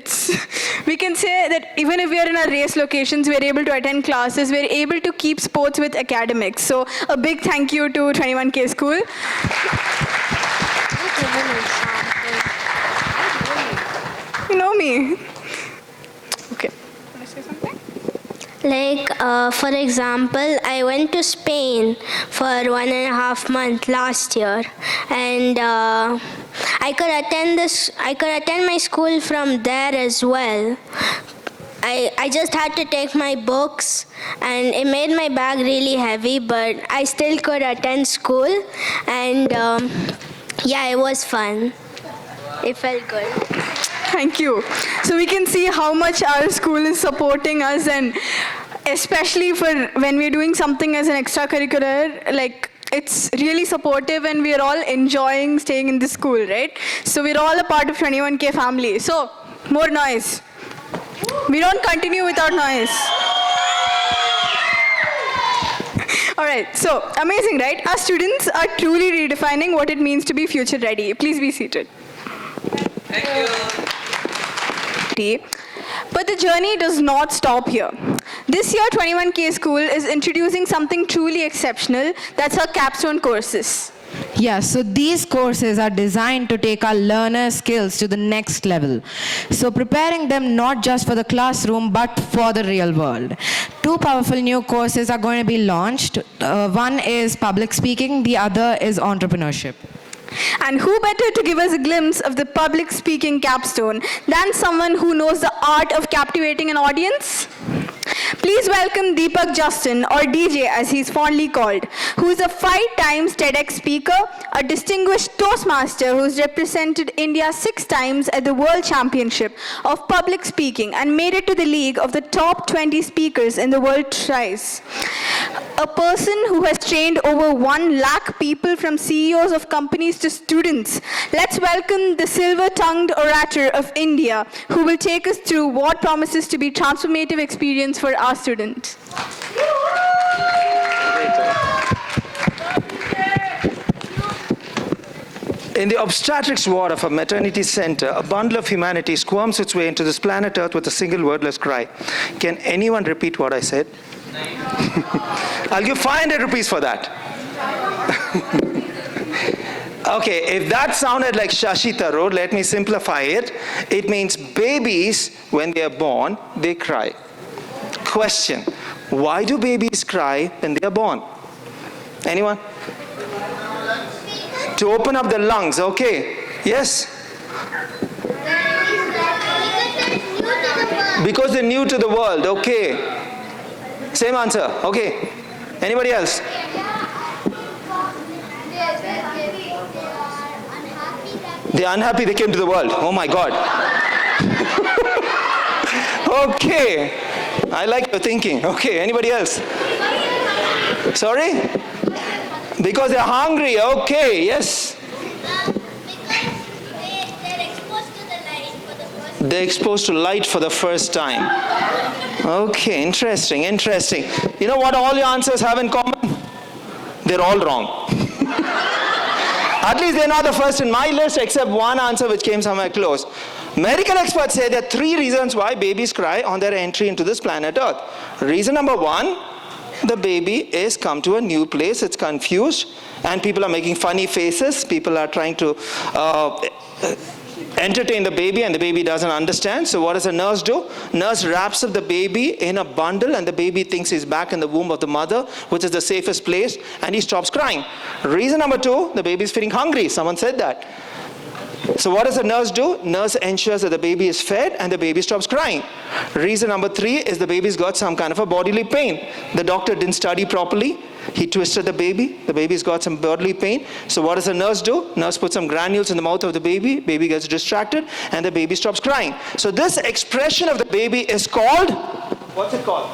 We can say that even if we are in our race locations, we're able to attend classes, we're able to keep sports with academics. So a big thank you to 21K school. You know me. Okay. Want to say something? Like, for example, I went to Spain for 1.5 months last year, and I could attend my school from there as well. I just had to take my books, and it made my bag really heavy, but I still could attend school, and it was fun. It felt good. Thank you. So we can see how much our school is supporting us, and especially for when we're doing something as an extracurricular, like it's really supportive and we're all enjoying staying in the school, right? So we're all a part of 21K family. So more noise. We don't continue without noise. All right, so amazing, right? Our students are truly redefining what it means to be future ready. Please be seated. Thank you. But the journey does not stop here. This year, 21K School is introducing something truly exceptional. That's our capstone courses. Yes, so these courses are designed to take our learner skills to the next level. So preparing them not just for the classroom, but for the real world. 2 powerful new courses are going to be launched. One is public speaking, the other is entrepreneurship. And who better to give us a glimpse of the public speaking capstone than someone who knows the art of captivating an audience? Please welcome Deepak Justin, or DJ as he's fondly called, who is a 5-time TEDx speaker, a distinguished Toastmaster who's represented India 6 times at the World Championship of Public Speaking and made it to the league of the top 20 speakers in the world thrice. A person who has trained over 1 lakh people from CEOs of companies to students. Let's welcome the silver-tongued orator of India, who will take us through what promises to be transformative experience for our students. In the obstetrics ward of a maternity center, a bundle of humanity squirms its way into this planet Earth with a single wordless cry. Can anyone repeat what I said? I'll give 500 rupees for that. Okay, if that sounded like Shashi Tharoor, let me simplify it. It means babies, when they are born, they cry. Question, why do babies cry when they are born? Anyone? To open up the lungs, okay. Yes? Because they're new to the world, okay. Same answer, okay. Anybody else? They're unhappy they came to the world. Oh my God. Okay. I like your thinking. Okay, anybody else? Sorry? Because they're hungry. Okay, yes. They're exposed to light for the first time. Okay, interesting, interesting. You know what all your answers have in common? They're all wrong. At least they're not the first in my list, except one answer which came somewhere close. Medical experts say there are 3 reasons why babies cry on their entry into this planet Earth. Reason number 1, the baby is come to a new place, it's confused, and people are making funny faces, people are trying to entertain the baby, and the baby doesn't understand. So what does a nurse do? Nurse wraps up the baby in a bundle, and the baby thinks he's back in the womb of the mother, which is the safest place, and he stops crying. Reason number 2, the baby is feeling hungry. Someone said that. So what does the nurse do? Nurse ensures that the baby is fed and the baby stops crying. Reason number 3 is the baby's got some kind of a bodily pain. The doctor didn't study properly. He twisted the baby's got some bodily pain. So what does the nurse do? Nurse puts some granules in the mouth of the baby gets distracted, and the baby stops crying. So this expression of the baby is called, what's it called?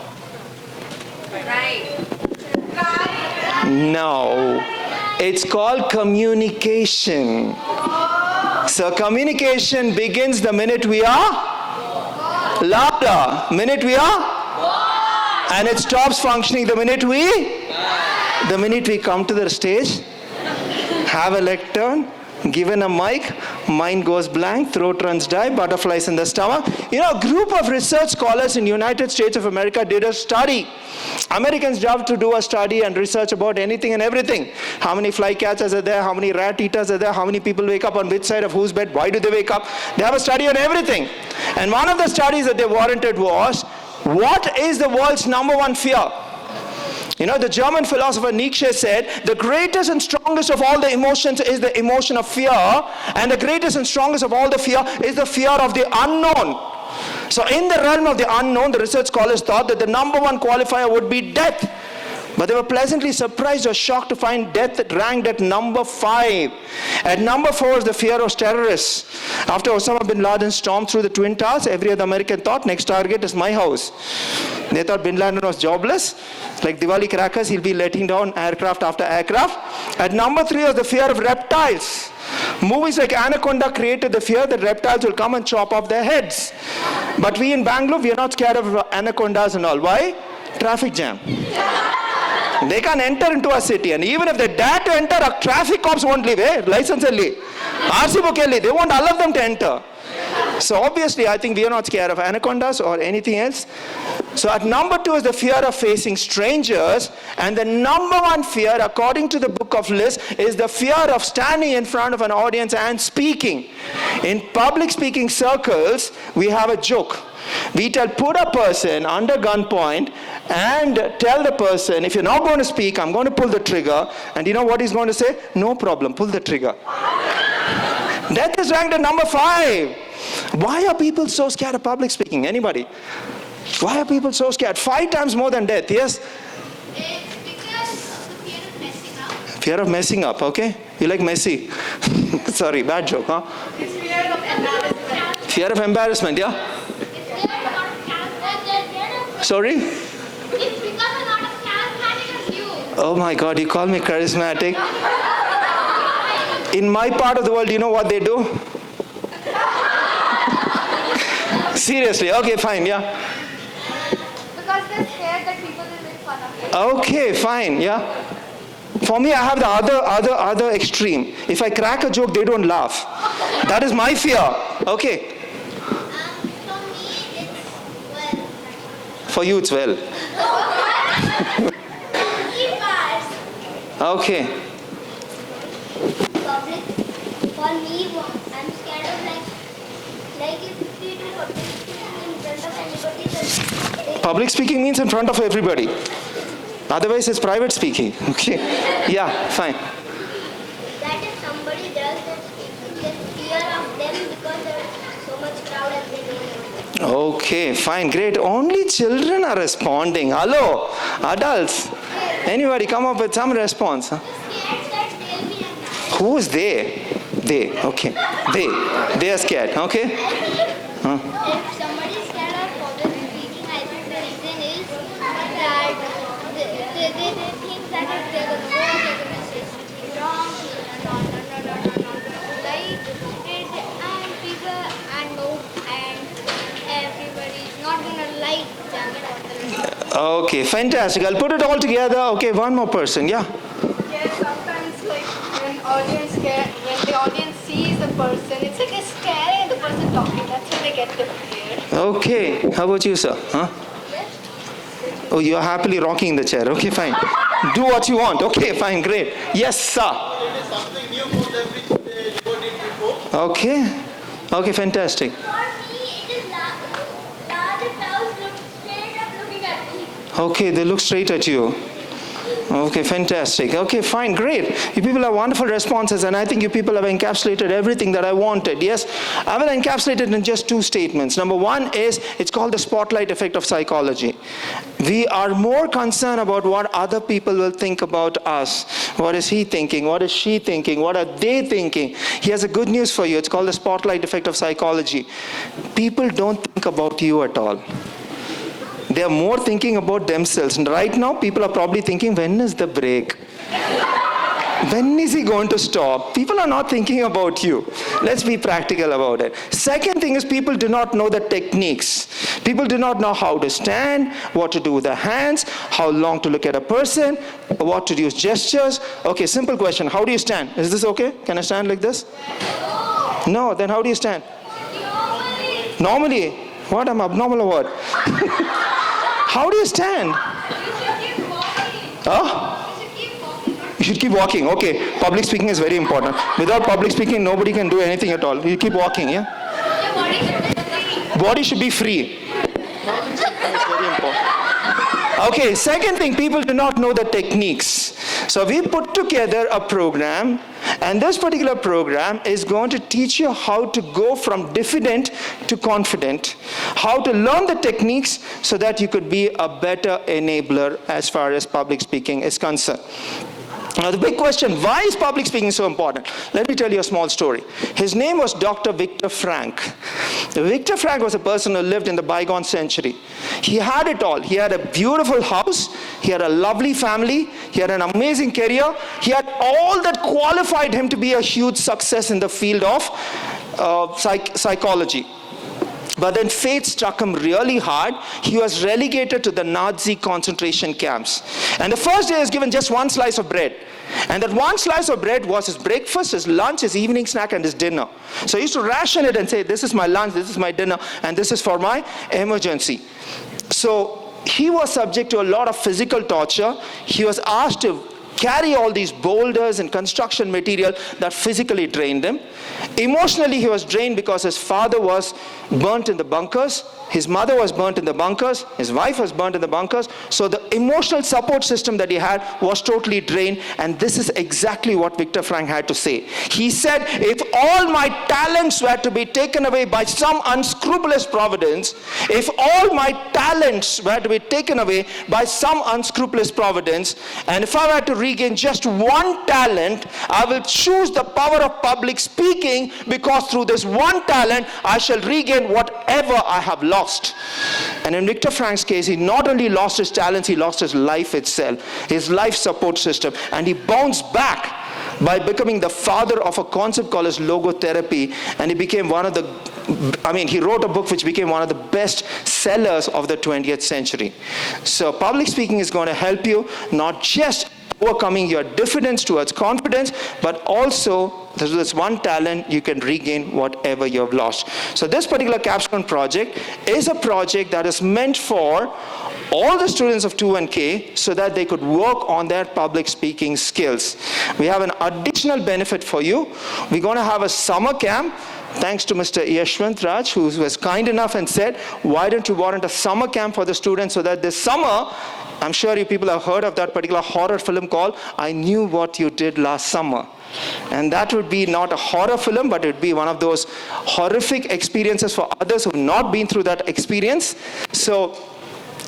No, it's called communication. So communication begins the minute we are louder, minute we are, and it stops functioning the minute we come to the stage, have a lectern, given a mic, mind goes blank, throat runs dry, butterflies in the stomach. You know, a group of research scholars in United States of America did a study. Americans love to do a study and research about anything and everything. How many fly catchers are there? How many rat eaters are there? How many people wake up on which side of whose bed? Why do they wake up? They have a study on everything. And one of the studies that they warranted was, what is the world's number 1 fear? You know, the German philosopher Nietzsche said, the greatest and strongest of all the emotions is the emotion of fear, and the greatest and strongest of all the fear is the fear of the unknown. So in the realm of the unknown, the research scholars thought that the number 1 qualifier would be death. But they were pleasantly surprised or shocked to find death that ranked at number 5. At number 4 is the fear of terrorists. After Osama bin Laden stormed through the Twin Towers, every other American thought, next target is my house. They thought bin Laden was jobless. Like Diwali crackers, he'll be letting down aircraft after aircraft. At number 3 is the fear of reptiles. Movies like Anaconda created the fear that reptiles will come and chop off their heads. But we in Bangalore, we are not scared of anacondas and all. Why? Traffic jam. They can't enter into a city, and even if they dare to enter, a traffic cops won't leave, license only. RC book only, they won't allow them to enter. So obviously, I think we are not scared of anacondas or anything else. So at number 2 is the fear of facing strangers, and the number 1 fear, according to the book of lists, is the fear of standing in front of an audience and speaking. In public speaking circles, we have a joke. We put a person under gunpoint and tell the person, if you're not going to speak, I'm going to pull the trigger. And you know what he's going to say? No problem, pull the trigger. Death is ranked at number 5. Why are people so scared of public speaking? Anybody? Why are people so scared? 5 times more than death, yes? It's because of the fear of messing up. Fear of messing up, okay? You like messy. Sorry, bad joke, huh? It's fear of embarrassment. Fear of embarrassment, yeah? Sorry? It's because I'm not as charismatic as you. Oh my God, you call me charismatic? In my part of the world, you know what they do? Seriously, okay, fine, yeah. Because they're scared that people will make fun of you. Okay, fine, yeah. For me, I have the other extreme. If I crack a joke, they don't laugh. That is my fear. Okay. For you, it's well. Okay. Public Public speaking means in front of everybody. Otherwise, it's private speaking. Okay. Yeah, fine. That if somebody does that speaking, there's fear of them because there's so much crowd and they don't know. Okay, fine, great. Only children are responding. Hello, adults. Anybody come up with some response? Huh? Who is they? They, okay. They are scared, okay? Huh? If somebody's scared of public speaking, I think the reason is that they think that if they're going to go, they're going to say something wrong, not right, and people and everybody's not going to like them. Okay, fantastic. I'll put it all together. Okay, one more person, yeah? Yeah, sometimes like when the audience sees the person, it's like they're scaring the person talking. That's when they get the fear. Okay, how about you, sir? Huh? Oh, you're happily rocking the chair. Okay, fine. Do what you want. Okay, fine, great. Yes, sir. It is something new for them which they never did before. Okay. Okay, fantastic. For me, it is larger crowds look straight up looking at me. Okay, they look straight at you. Okay, fantastic. Okay, fine, great. You people have wonderful responses, and I think you people have encapsulated everything that I wanted. Yes, I will encapsulate it in just two statements. Number one is, it's called the spotlight effect of psychology. We are more concerned about what other people will think about us. What is he thinking? What is she thinking? What are they thinking? He has a good news for you. It's called the spotlight effect of psychology. People don't think about you at all. They are more thinking about themselves. And right now, people are probably thinking, when is the break? When is he going to stop? People are not thinking about you. Let's be practical about it. Second thing is, people do not know the techniques. People do not know how to stand, what to do with the hands, how long to look at a person, what to use gestures. Okay, simple question. How do you stand? Is this okay? Can I stand like this? No, then how do you stand? Normally. What? I'm abnormal or what? How do you stand? Huh? You should keep walking. Okay. Public speaking is very important. Without public speaking, nobody can do anything at all. You keep walking, yeah? Body should be free. That's very important. Okay, second thing, people do not know the techniques. So we put together a program, and this particular program is going to teach you how to go from diffident to confident, how to learn the techniques so that you could be a better enabler as far as public speaking is concerned. Now the big question, why is public speaking so important? Let me tell you a small story. His name was Dr. Viktor Frankl. Viktor Frankl was a person who lived in the bygone century. He had it all. He had a beautiful house. He had a lovely family. He had an amazing career. He had all that qualified him to be a huge success in the field of psychology. But then fate struck him really hard. He was relegated to the Nazi concentration camps. And the first day he was given just one slice of bread. And that one slice of bread was his breakfast, his lunch, his evening snack, and his dinner. So he used to ration it and say, this is my lunch, this is my dinner, and this is for my emergency. So he was subject to a lot of physical torture. He was asked to carry all these boulders and construction material that physically drained him. Emotionally, he was drained because his father was burnt in the bunkers. His mother was burnt in the bunkers. His wife was burnt in the bunkers. So the emotional support system that he had was totally drained. And this is exactly what Viktor Frankl had to say. He said, if all my talents were to be taken away by some unscrupulous providence, if all my talents were to be taken away by some unscrupulous providence, and if I were to regain just one talent, I will choose the power of public speaking, because through this one talent, I shall regain whatever I have lost. And in Viktor Frankl's case, he not only lost his talents, he lost his life itself, his life support system, and he bounced back by becoming the father of a concept called as logotherapy, and he became one of the, he wrote a book which became one of the best sellers of the 20th century. So public speaking is going to help you not just overcoming your diffidence towards confidence, but also through this one talent, you can regain whatever you have lost. So this particular capstone project is a project that is meant for all the students of 21K so that they could work on their public speaking skills. We have an additional benefit for you. We're going to have a summer camp thanks to Mr. Yashwant Raj, who was kind enough and said, why don't you warrant a summer camp for the students so that this summer, I'm sure you people have heard of that particular horror film called I Knew What You Did Last Summer. And that would be not a horror film, but it would be one of those horrific experiences for others who have not been through that experience. So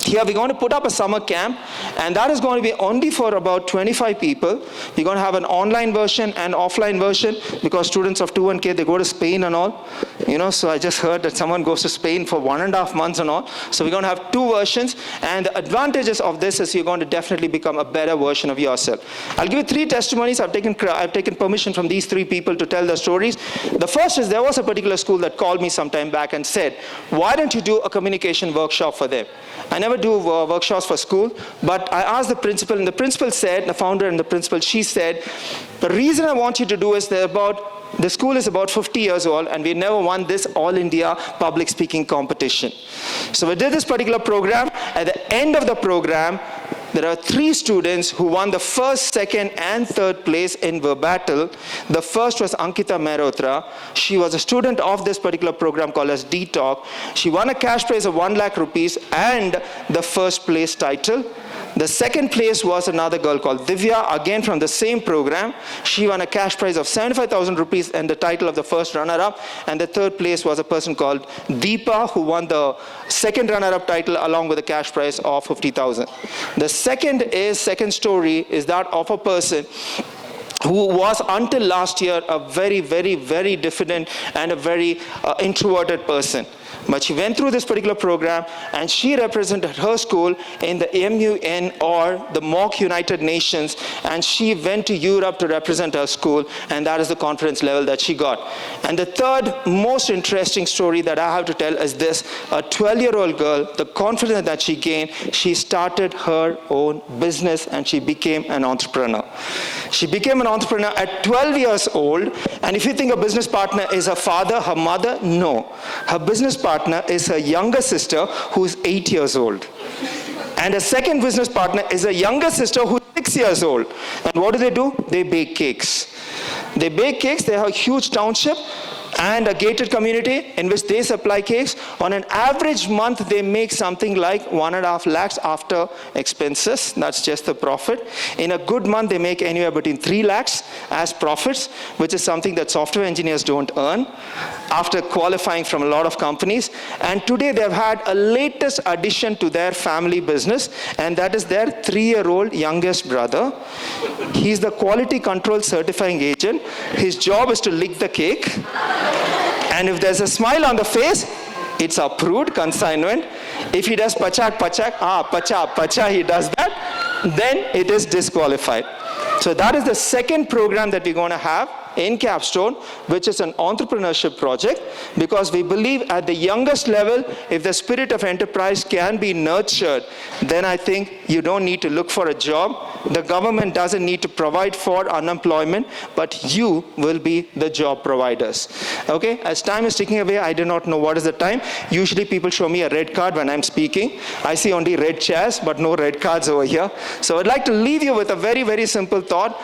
here we're going to put up a summer camp, and that is going to be only for about 25 people. We're going to have an online version and offline version because students of 21K, they go to Spain and all. So I just heard that someone goes to Spain for 1.5 months and all. So we're going to have 2 versions, and the advantages of this is you're going to definitely become a better version of yourself. I'll give you 3 testimonies. I've taken permission from these 3 people to tell their stories. The first is there was a particular school that called me some time back and said, why don't you do a communication workshop for them? I never do workshops for school, but I asked the principal, and the principal said, the founder and the principal, she said, the reason I want you to do is the school is about 50 years old, and we never won this All India public speaking competition. So we did this particular program. At the end of the program, there are 3 students who won the first, second, and third place in verbatim. The first was Ankita Mehrotra. She was a student of this particular program called as D-Talk. She won a cash prize of 1 lakh rupees and the first place title. The second place was another girl called Divya, again from the same program. She won a cash prize of 75,000 rupees and the title of the first runner-up. And the third place was a person called Deepa, who won the second runner-up title along with a cash prize of 50,000. The second story is that of a person who was until last year a very, very, very diffident and a very introverted person. But she went through this particular program and she represented her school in the MUN, or the Mock United Nations, and she went to Europe to represent her school, and that is the conference level that she got. And the third most interesting story that I have to tell is this: a 12-year-old girl, the confidence that she gained, she started her own business and she became an entrepreneur. She became an entrepreneur at 12 years old, and if you think a business partner is her father, her mother, no. Her business partner is her younger sister who is 8 years old. And a second business partner is a younger sister who is 6 years old. And what do? They bake cakes. They bake cakes. They have a huge township and a gated community in which they supply cakes. On an average month, they make something like 1.5 lakhs after expenses. That's just the profit. In a good month, they make anywhere between 3 lakhs as profits, which is something that software engineers don't earn after qualifying from a lot of companies. And today, they've had a latest addition to their family business, and that is their 3-year-old youngest brother. He's the quality control certifying agent. His job is to lick the cake. And if there's a smile on the face, it's approved, consignment. If he does pachak, pacha, he does that, then it is disqualified. So that is the second program that we're going to have in Capstone, which is an entrepreneurship project, because we believe at the youngest level, if the spirit of enterprise can be nurtured, then I think you don't need to look for a job. The government doesn't need to provide for unemployment, but you will be the job providers. Okay, as time is ticking away, I do not know what is the time. Usually people show me a red card when I'm speaking. I see only red chairs, but no red cards over here. So I'd like to leave you with a very, very simple thought.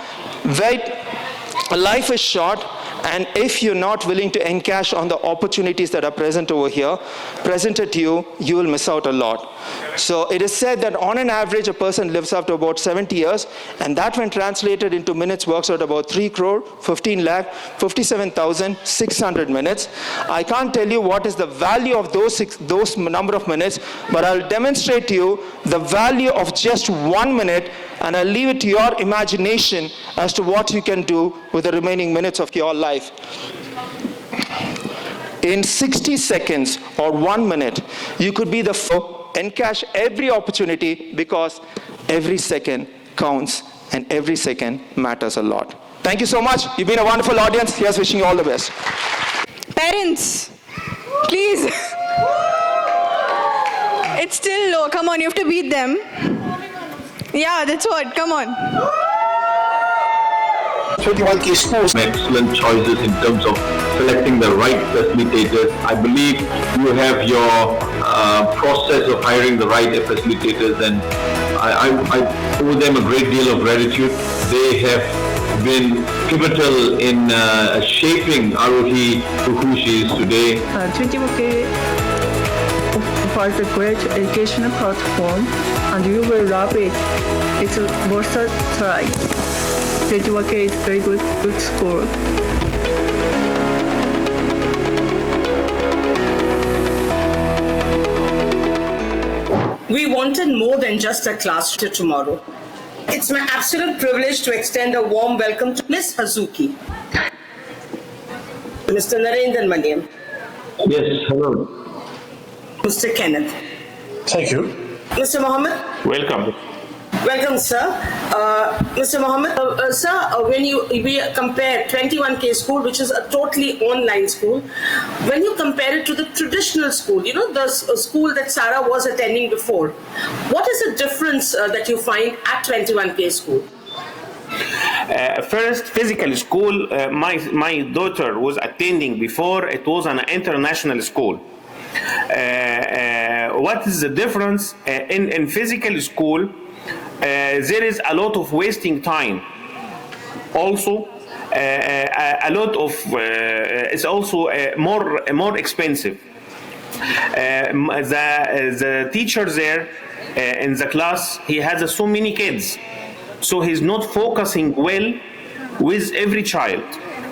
Life is short, and if you're not willing to encash on the opportunities that are presented to you, you will miss out a lot. So it is said that on an average, a person lives up to about 70 years, and that when translated into minutes works out about 3 crore, 15 lakh, 57,600 minutes. I can't tell you what is the value of those number of minutes, but I'll demonstrate to you the value of just 1 minute, and I'll leave it to your imagination as to what you can do with the remaining minutes of your life. In 60 seconds or 1 minute, you could be the encash every opportunity, because every second counts and every second matters a lot. Thank you so much. You've been a wonderful audience. Here's wishing you all the best. Parents, please. It's still low. Come on, you have to beat them. Yeah, that's what. Come on. 21K schools make excellent choices in terms of selecting the right facilitators. I believe you have your process of hiring the right facilitators, and I owe them a great deal of gratitude. They have been pivotal in shaping Arohi to who she is today. 21K offers a great educational platform, and you will love it. It's worth a try. 21K is very good school. We wanted more than just a class to tomorrow. It's my absolute privilege to extend a warm welcome to Ms. Hazuki, Mr. Narendran Maniam. Yes, hello. Mr. Kenneth. Thank you. Mr. Mohammed. Welcome. Welcome, sir. Mr. Mohammed, sir, when we compare 21K school, which is a totally online school, when you compare it to the traditional school, you know, the school that Sarah was attending before, what is the difference that you find at 21K school? First, physical school, my daughter was attending before. It was an international school. What is the difference? In physical school, there is a lot of wasting time. Also, a lot of it's also more expensive. The teacher there in the class, he has so many kids, so he's not focusing well with every child.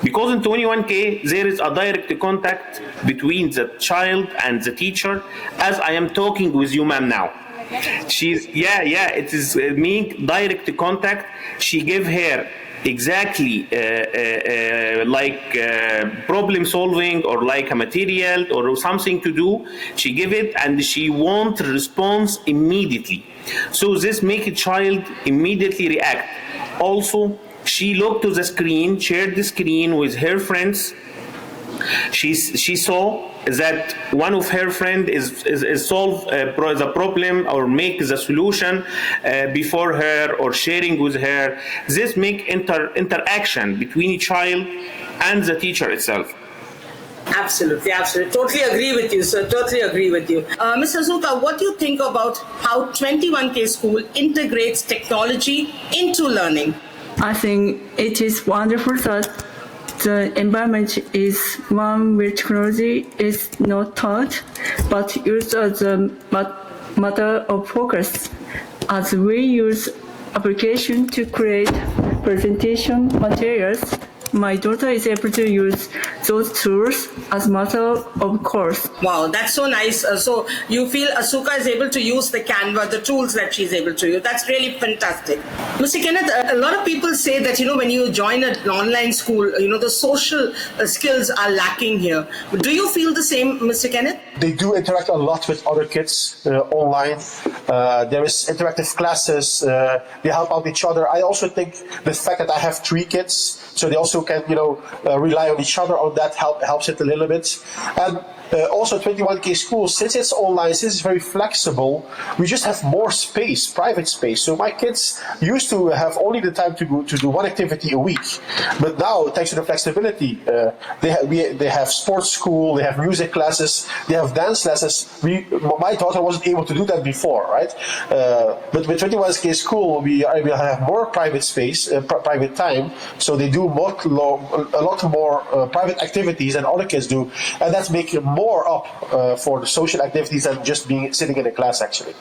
Because in 21K there is a direct contact between the child and the teacher, as I am talking with you, ma'am, now. It is me, direct contact. She gave her exactly problem solving or like a material or something to do. She give it and she want response immediately. So this make a child immediately react. Also, she looked to the screen, shared the screen with her friends. She saw that one of her friend is solve the problem or make the solution before her or sharing with her. This make interaction between a child and the teacher itself. Absolutely. Totally agree with you, sir. Totally agree with you. Ms. Azuka, what do you think about how 21K school integrates technology into learning? I think it is wonderful that the environment is one where technology is not taught, but used as a matter of focus, as we use application to create presentation materials. My daughter is able to use those tools as a matter of course. Wow, that's so nice. So you feel Asuka is able to use the Canva, the tools that she's able to use. That's really fantastic. Mr. Kenneth, a lot of people say that, when you join an online school, the social skills are lacking here. Do you feel the same, Mr. Kenneth? They do interact a lot with other kids online. There is interactive classes. They help out each other. I also think the fact that I have 3 kids, so they also can, rely on each other on that helps it a little bit. And also 21K school, since it's online, since it's very flexible, we just have more space, private space. So my kids used to have only the time to do one activity a week. But now, thanks to the flexibility, they have sports school, they have music classes, they have dance lessons. My daughter wasn't able to do that before, right? But with 21K school, we will have more private space, private time. So they do a lot more private activities than other kids do. And that's making more up for the social activities than just sitting in a class, actually.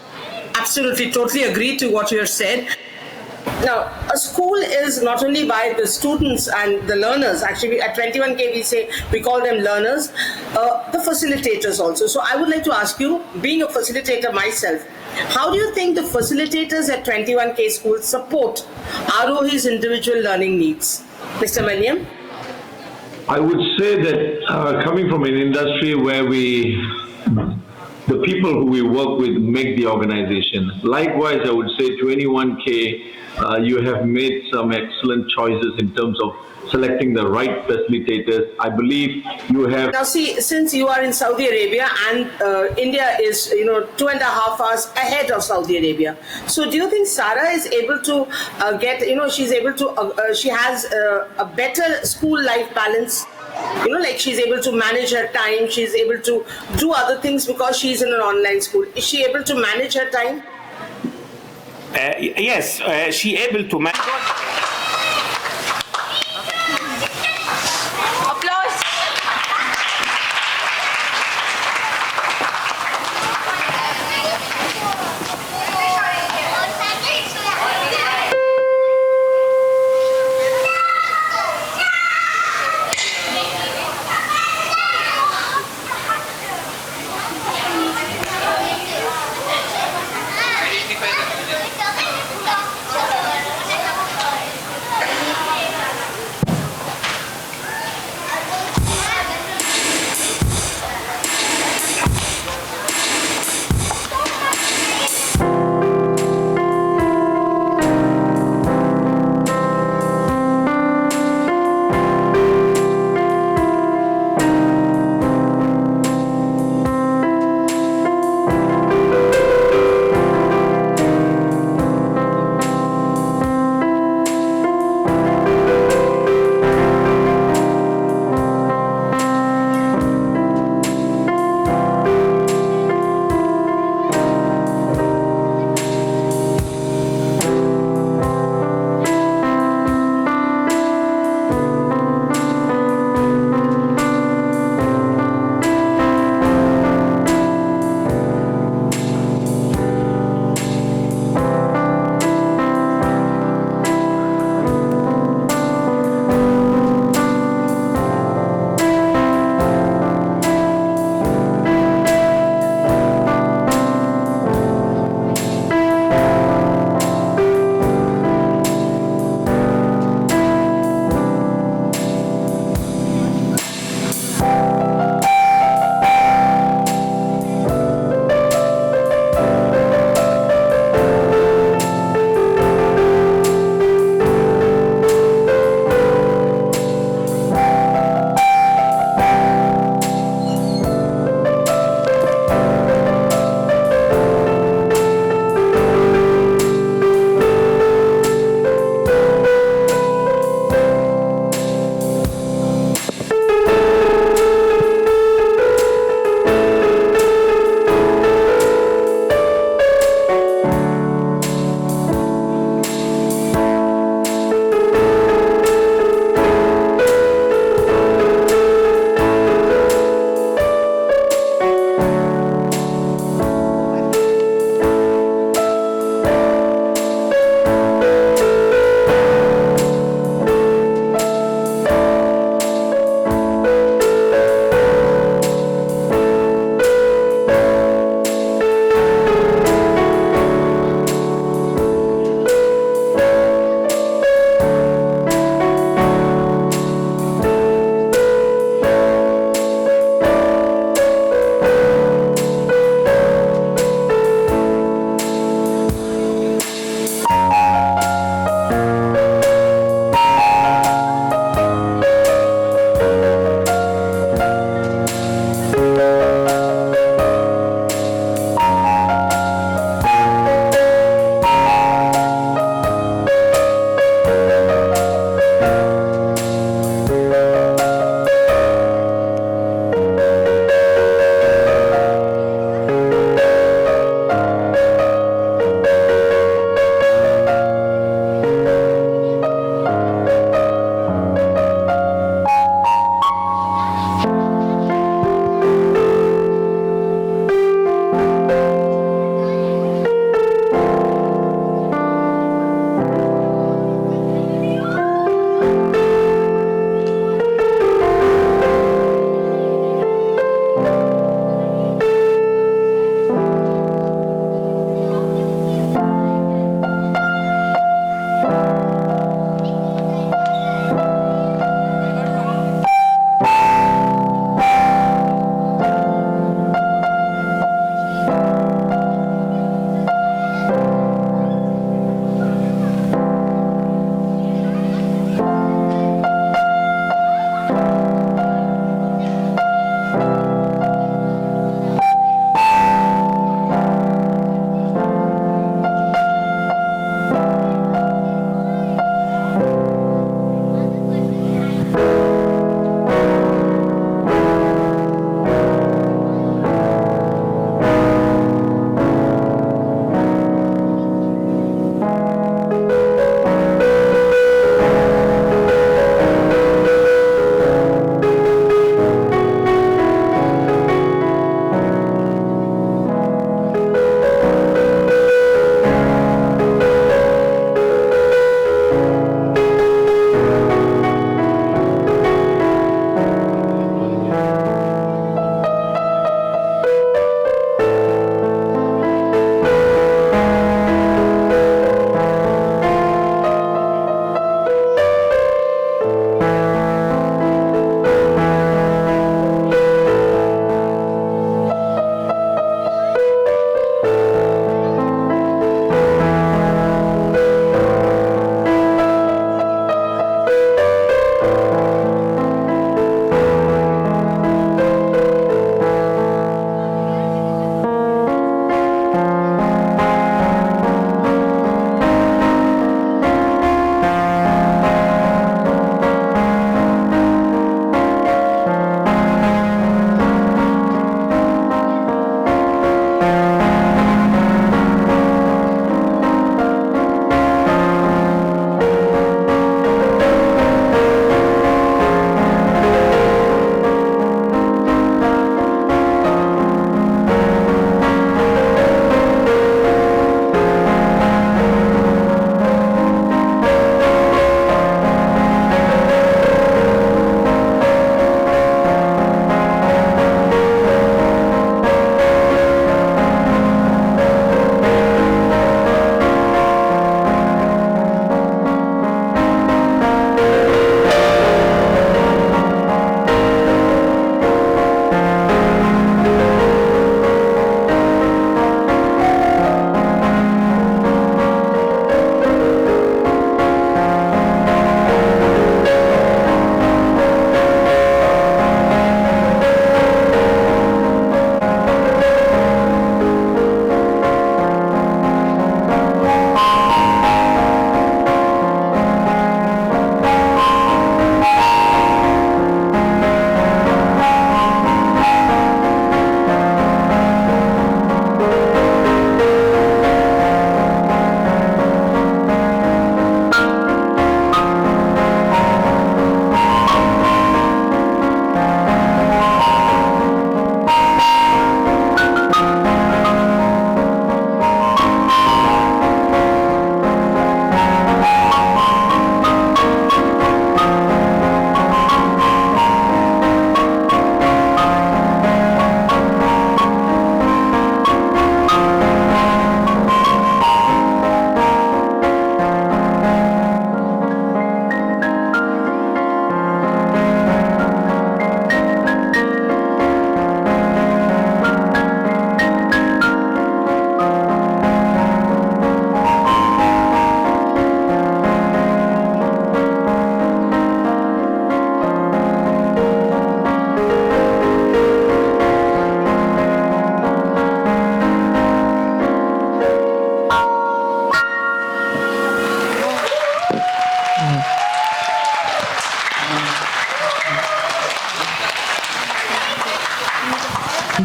Absolutely, totally agree to what you have said. Now, a school is not only by the students and the learners. Actually, at 21K, we call them learners, the facilitators also. So I would like to ask you, being a facilitator myself, how do you think the facilitators at 21K school support Arohi's individual learning needs? Mr. Maniam? I would say that coming from an industry where the people who we work with make the organization. Likewise, I would say 21K, you have made some excellent choices in terms of selecting the right facilitators. I believe you have... Now see, since you are in Saudi Arabia and India is, 2.5 hours ahead of Saudi Arabia. So do you think Sarah is able to she has a better school life balance? Like she's able to manage her time, she's able to do other things because she's in an online school. Is she able to manage her time? Yes, she able to manage.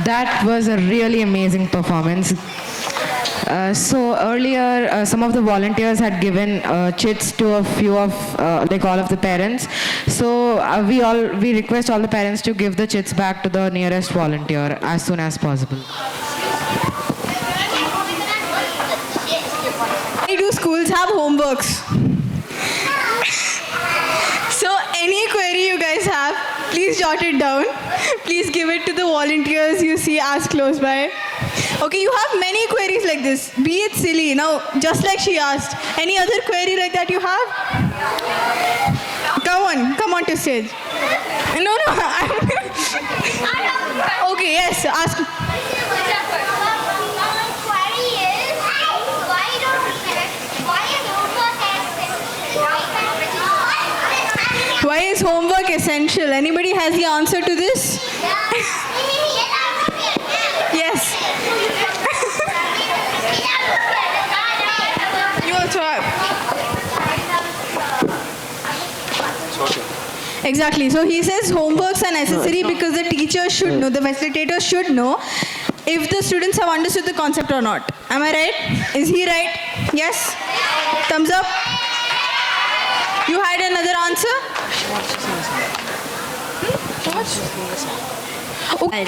That was a really amazing performance. So earlier, some of the volunteers had given chits to a few of, like all of the parents. So we request all the parents to give the chits back to the nearest volunteer as soon as possible. Why do schools have homeworks? So any query you guys have, please jot it down. Please give it to the volunteers you see as close by. Okay, you have many queries like this. Be it silly. Now, just like she asked, any other query like that you have? Come on to stage. No. Okay, yes, ask. Why is homework essential? Anybody has the answer to this? Yes. You also have. Exactly. So he says homeworks are necessary because the teacher should know, the facilitator should know if the students have understood the concept or not. Am I right? Is he right? Yes? Thumbs up. You had another answer? Okay.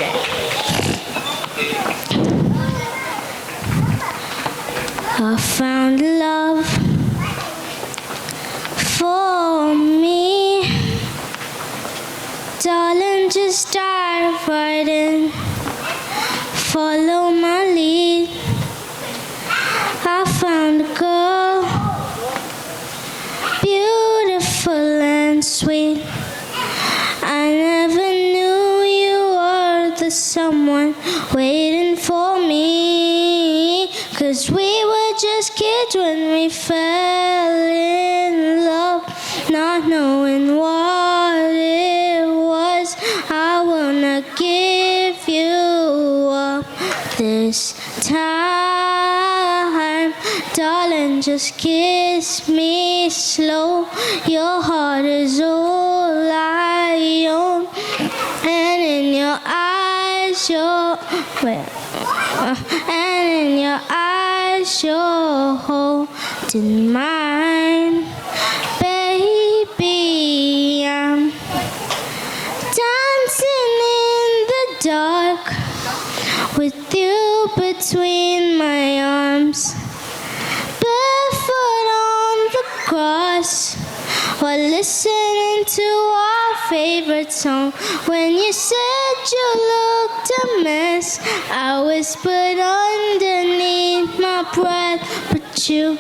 I found love for me. Darling, just dive right in. Follow my lead. I found a girl, beautiful and sweet. I never knew you were the someone waiting for me. 'Cause we were just kids when we fell in love, not knowing what it was. I wanna give you up this time. Darling, just kiss me slow. Your heart is all I own. And in your eyes, and in your eyes, you're holding mine. Baby, I'm dancing in the dark with you between my arms, barefoot on the grass while listening to our favorite song. When you said you looked a mess, I whispered underneath my breath, but you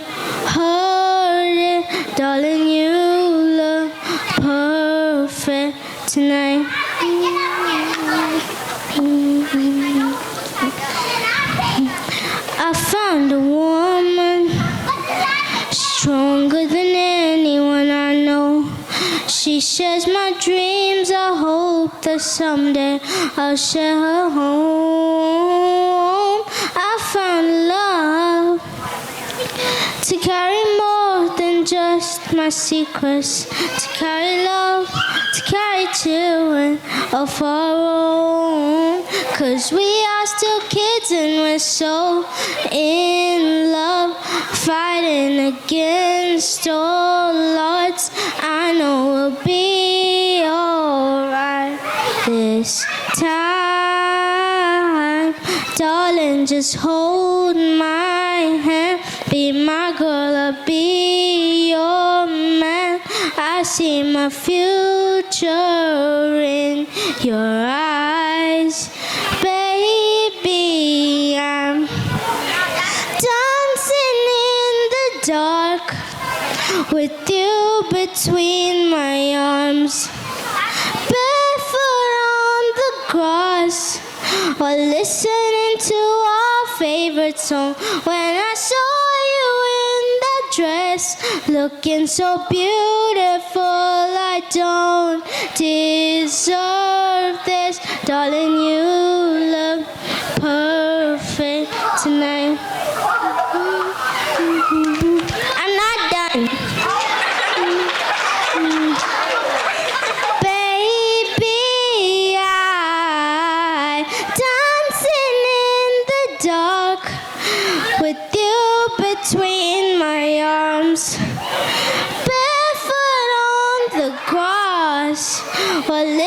heard it. Darling, you look perfect tonight. I found a woman stronger than anyone I know. She shares my dreams. I hope that someday I'll share her home. I found love to carry more than just my secrets, to carry love, to carry children of our own. 'Cause we are still kids and we're so in love, fighting against all odds. I know we'll be alright this time. Darling, just hold my hand. Be my girl, I'll be your man. I see my future in your eyes. Baby, I'm dancing in the dark with you between my arms, barefoot on the grass while listening to our favorite song. When I saw you in that dress, looking so beautiful, I don't deserve this. Darling, you look perfect tonight. I'm not done. Baby, I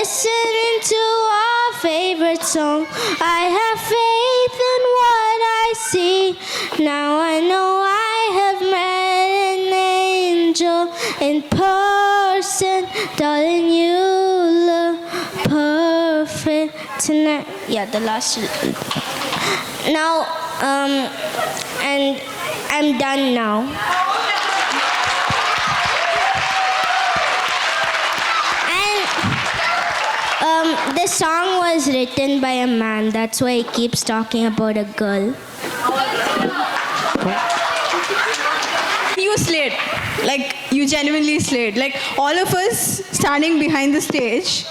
listening to our favorite song. I have faith in what I see. Now I know I have met an angel in person. Darling, you look perfect tonight. Yeah, the last. Now, and I'm done now. The song was written by a man. That's why he keeps talking about a girl. You slayed. Like, you genuinely slayed. Like, all of us standing behind the stage,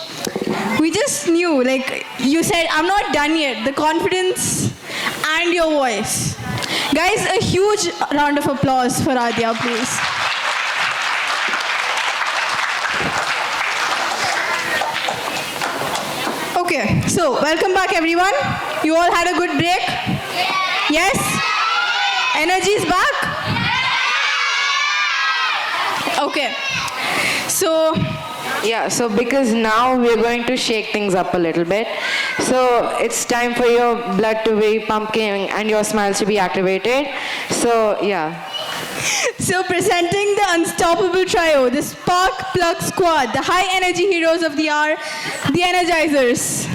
we just knew. Like, you said, I'm not done yet. The confidence and your voice. Guys, a huge round of applause for Adya, please. Okay, so welcome back everyone. You all had a good break? Yes? Energy is back? Okay. So yeah, so because now we're going to shake things up a little bit. So it's time for your blood to be pumping and your smiles to be activated. So yeah. So presenting the unstoppable trio, the Spark Plug Squad, the high energy heroes of the hour, the Energizers.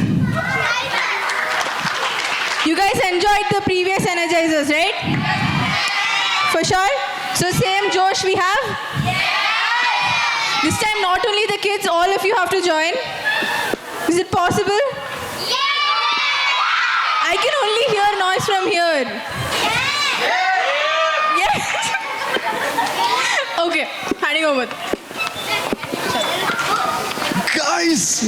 You guys enjoyed the previous Energizers, right? For sure? So same Josh we have? This time not only the kids, all of you have to join. Is it possible? I can only hear noise from here. Yes. Okay, handing over. Guys!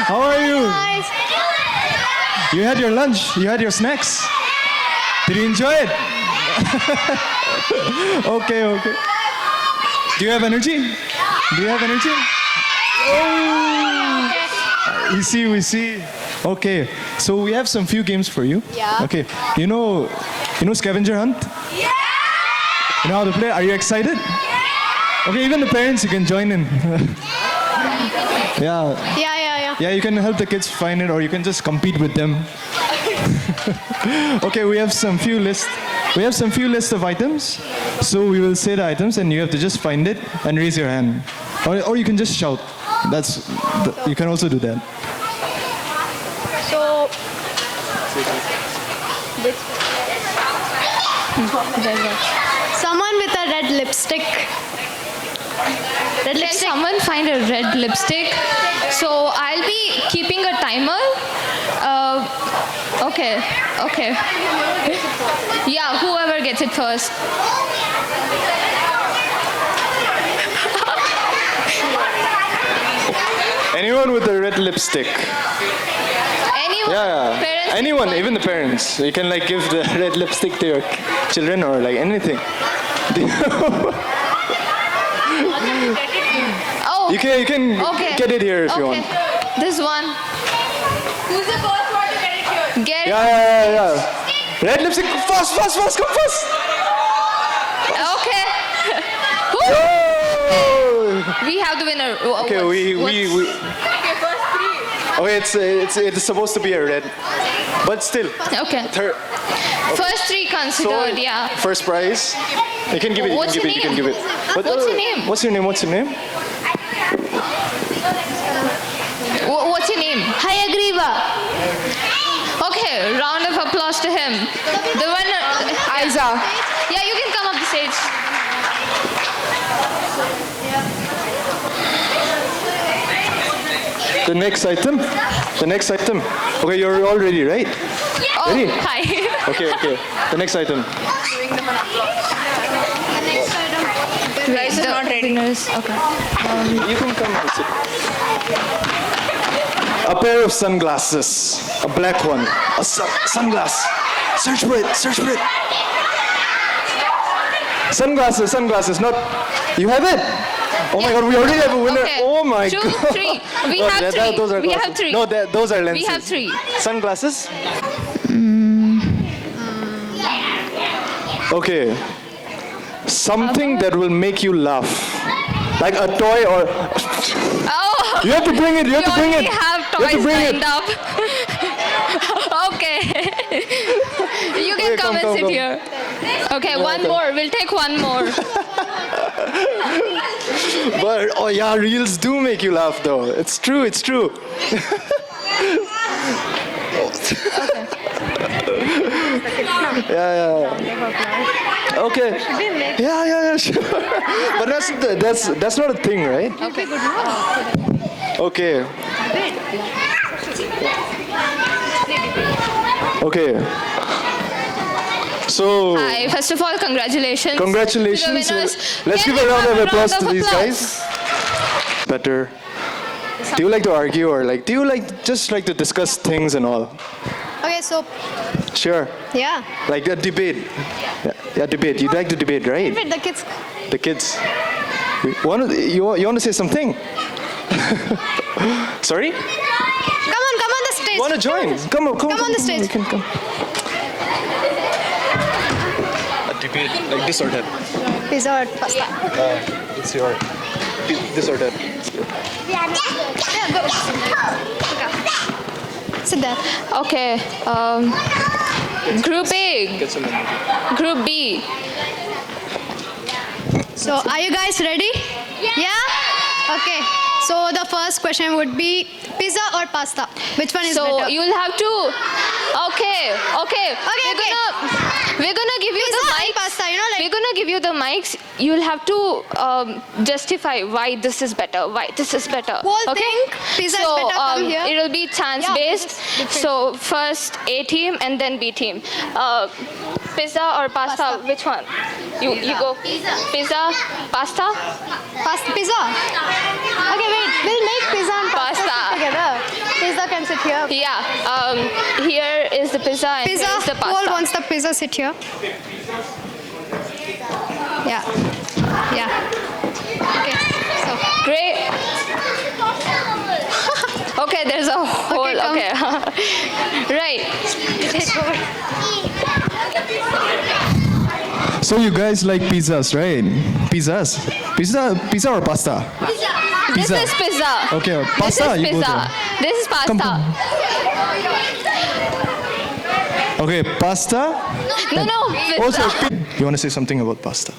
How are you? You had your lunch, you had your snacks. Did you enjoy it? Okay. Do you have energy? Do you have energy? Oh! We see. Okay, so we have some few games for you. Yeah. Okay, you know Scavenger Hunt? Yeah! You know how to play? Are you excited? Yeah! Okay, even the parents, you can join in. Yeah. Yeah, you can help the kids find it, or you can just compete with them. Okay, we have some few lists of items. So we will say the items, and you have to just find it and raise your hand, or you can just shout. You can also do that. So, someone with a red lipstick. Can someone find a red lipstick? So I'll be keeping a timer. Okay. Yeah, whoever gets it first. Anyone with a red lipstick? Anyone? Yeah. Parents, Anyone, even the parents. You can give the red lipstick to your children or anything. Oh. You can get it here if you want. This one. Who's the first one to get it here? Get it. Yeah. Red lipstick, fast, come fast. Okay. We have the winner. Okay, we. Okay, first three. Okay, it's supposed to be a red, but still. Okay. First three considered, yeah. First prize. You can give it. What's you can give it. But, What's your name? What's your name? What's your name? Hayagriva. Okay, round of applause to him. The winner, Aiza. Yeah, you can come up the stage. The next item. Okay, you're all ready, right? Oh, ready? hi. Okay. The next item. Guys are not ready. Okay. You can come and sit. A pair of sunglasses. A black one. A sunglass. Search for it. Sunglasses. Not. You have it? Oh my God, we already have a winner. Okay. Oh my Two, God. three. We have three. Those are We glasses. have three. No, those are lenses. We have three. Sunglasses? Okay. Something that will make you laugh. Like a toy or... Oh, You have to bring it, you have to bring it. We have You have to toys bring lined it. up. Okay. You can Okay, come and sit come. here. Okay, Yeah, one come. more. We'll take one more. But, oh yeah, reels do make you laugh though. It's true, it's true. Yeah. Okay. Yeah, sure. But that's not a thing, right? Okay. Okay. Okay. So, Hi, first of all, congratulations. congratulations. To the winners. Let's Can give a we round have of applause to these applause? guys. Better. Do you like to argue or do you just like to discuss things and all? Okay, so Sure. yeah. Like a debate. Yeah, debate. You'd like to debate, right? Wait, the kids. The kids. You want to say something? Sorry? Come on the stage. You want to join? Come on the stage. You can come. A debate like this or that. Pizza or pasta? It's your. This or that. Yeah, go. Sit there. Okay. Group A. Group B. So, are you guys ready? Yeah? Okay. So, the first question would be pizza or pasta? Which one is better? So you'll have to. Okay. We're gonna give you Pizza the and mics. pasta, We're gonna give you the mics. You'll have to justify why this is better. Why this is better. Whole okay. thing, pizza is better, come here. It'll be chance based. So first A team and then B team. Pizza or pasta? Which one? You go. Pizza. Pasta. Pizza. Okay, wait. We'll make pizza and pasta Pasta. sit together. Pizza can sit here. Yeah. Here is the pizza and Pizza. here is the Who all pasta. wants the pizza? Sit here. Yeah. Okay. So. Great. Okay, there's a whole. Okay. Right. Take over. So you guys like pizzas, right? Pizzas? Pizza or pasta? This is pizza. Okay, pasta. This is You go pizza. there. This is pasta. Okay, pasta. No, pizza. Also, you want to say something about pasta?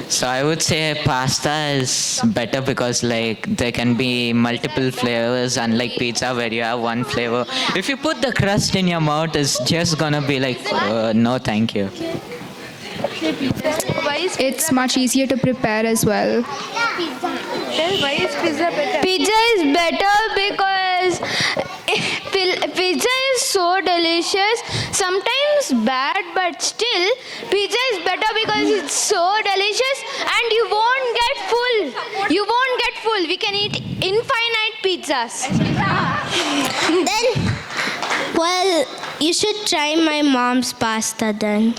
So I would say pasta is better because there can be multiple flavors, unlike pizza where you have one flavor. If you put the crust in your mouth, it's just gonna be no thank you. It's much easier to prepare as well. Why is pizza better? Pizza is better because pizza is so delicious. Sometimes bad, but still, pizza is better because it's so delicious and you won't get full. You won't get full. We can eat infinite pizzas. Then, well, you should try my mom's pasta then.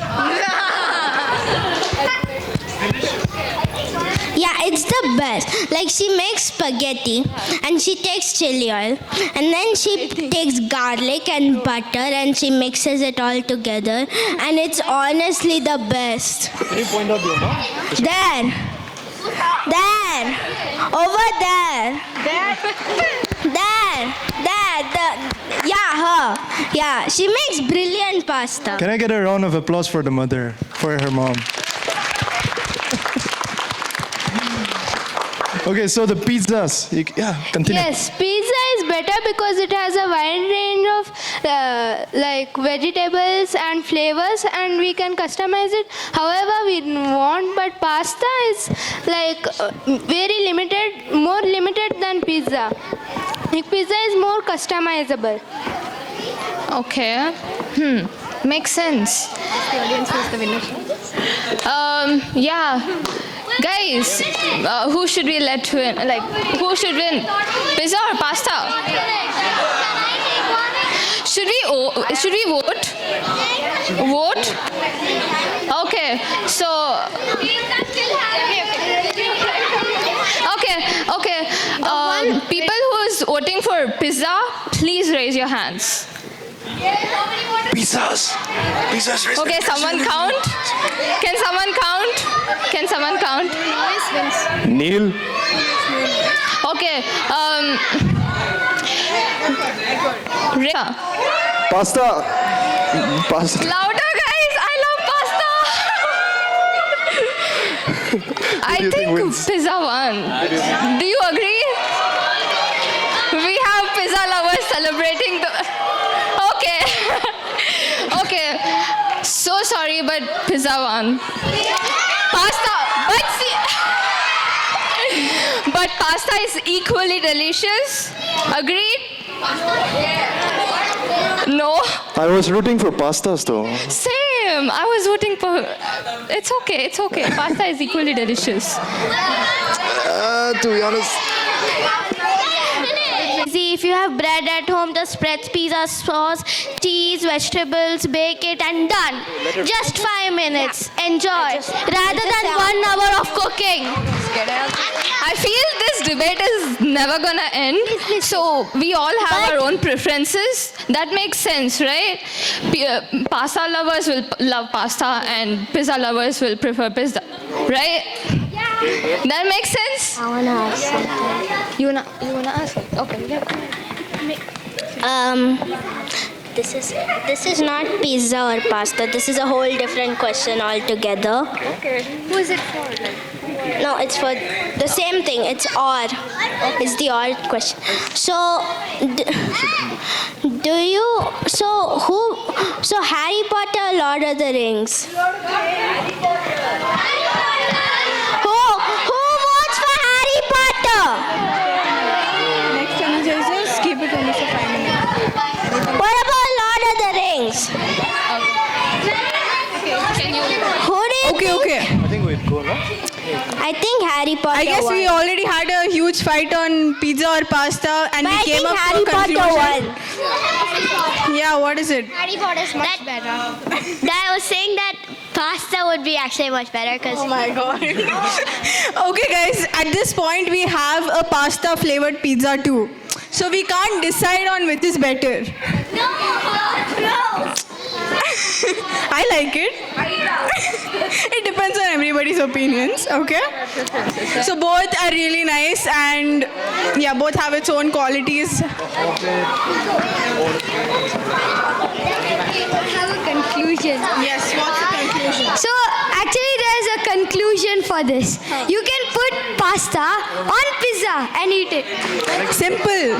Yeah, it's the best. Like, she makes spaghetti and she takes chili oil and then she takes garlic and butter and she mixes it all together and it's honestly the best. Can you point out your mom? There. Over there. Yeah, her. Yeah, she makes brilliant pasta. Can I get a round of applause for the mother, for her mom? Okay, so the pizzas. Continue. Yes, pizza is better because it has a wide range of vegetables and flavors and we can customize it however we want, but pasta is very limited, more limited than pizza. Pizza is more customizable. Okay. Makes sense. The audience is the winner. Yeah. Guys, who should we let win? Who should win? Pizza or pasta? Should we vote? Vote? Okay. So. Okay. People who is voting for pizza, please raise your hands. Pizzas. Pizzas. Okay, someone count? Can someone count? Can someone count? Neil. Okay. Rika. Pasta. Pasta. Louder, guys! I love pasta! I think pizza won. Do you agree? We have pizza lovers celebrating the... Okay. Okay. So sorry, but pizza won. Pasta. But pasta is equally delicious. Agreed? No? I was rooting for pastas though. Same. I was voting for... It's okay. It's okay. Pasta is equally delicious. To be honest. See, if you have bread at home, just spread pizza sauce, cheese, vegetables, bake it, and done. Just 5 minutes. Enjoy. Rather than 1 hour of cooking. I feel this debate is never gonna end. So we all have our own preferences. That makes sense, right? Pasta lovers will love pasta and pizza lovers will prefer pizza, right? That makes sense? I wanna ask something. You wanna ask? Okay. This is not pizza or pasta. This is a whole different question altogether. Okay. Who is it for? No, it's for the same thing. It's or. It's the or question. So, So Harry Potter or Lord of the Rings? Who votes for Harry Potter? Next energizers, keep it only for 5 minutes. What about Lord of the Rings? Can you... Who do you think? Okay. I think we'd go, no? I think Harry Potter I guess won. we already had a huge fight on pizza or pasta and But we I came think up Harry to a Potter conclusion. won. Yeah, what is it? Harry Potter is much better. I was saying that pasta would be actually much better because... Oh my god. Okay guys, at this point we have a pasta flavored pizza too. So we can't decide on which is better. No! I like it. It depends on everybody's opinions, okay? So both are really nice and yeah, both have its own qualities. I have a conclusion. Yes, what's the conclusion? So actually there's a conclusion for this. You can put pasta on pizza and eat it. Simple.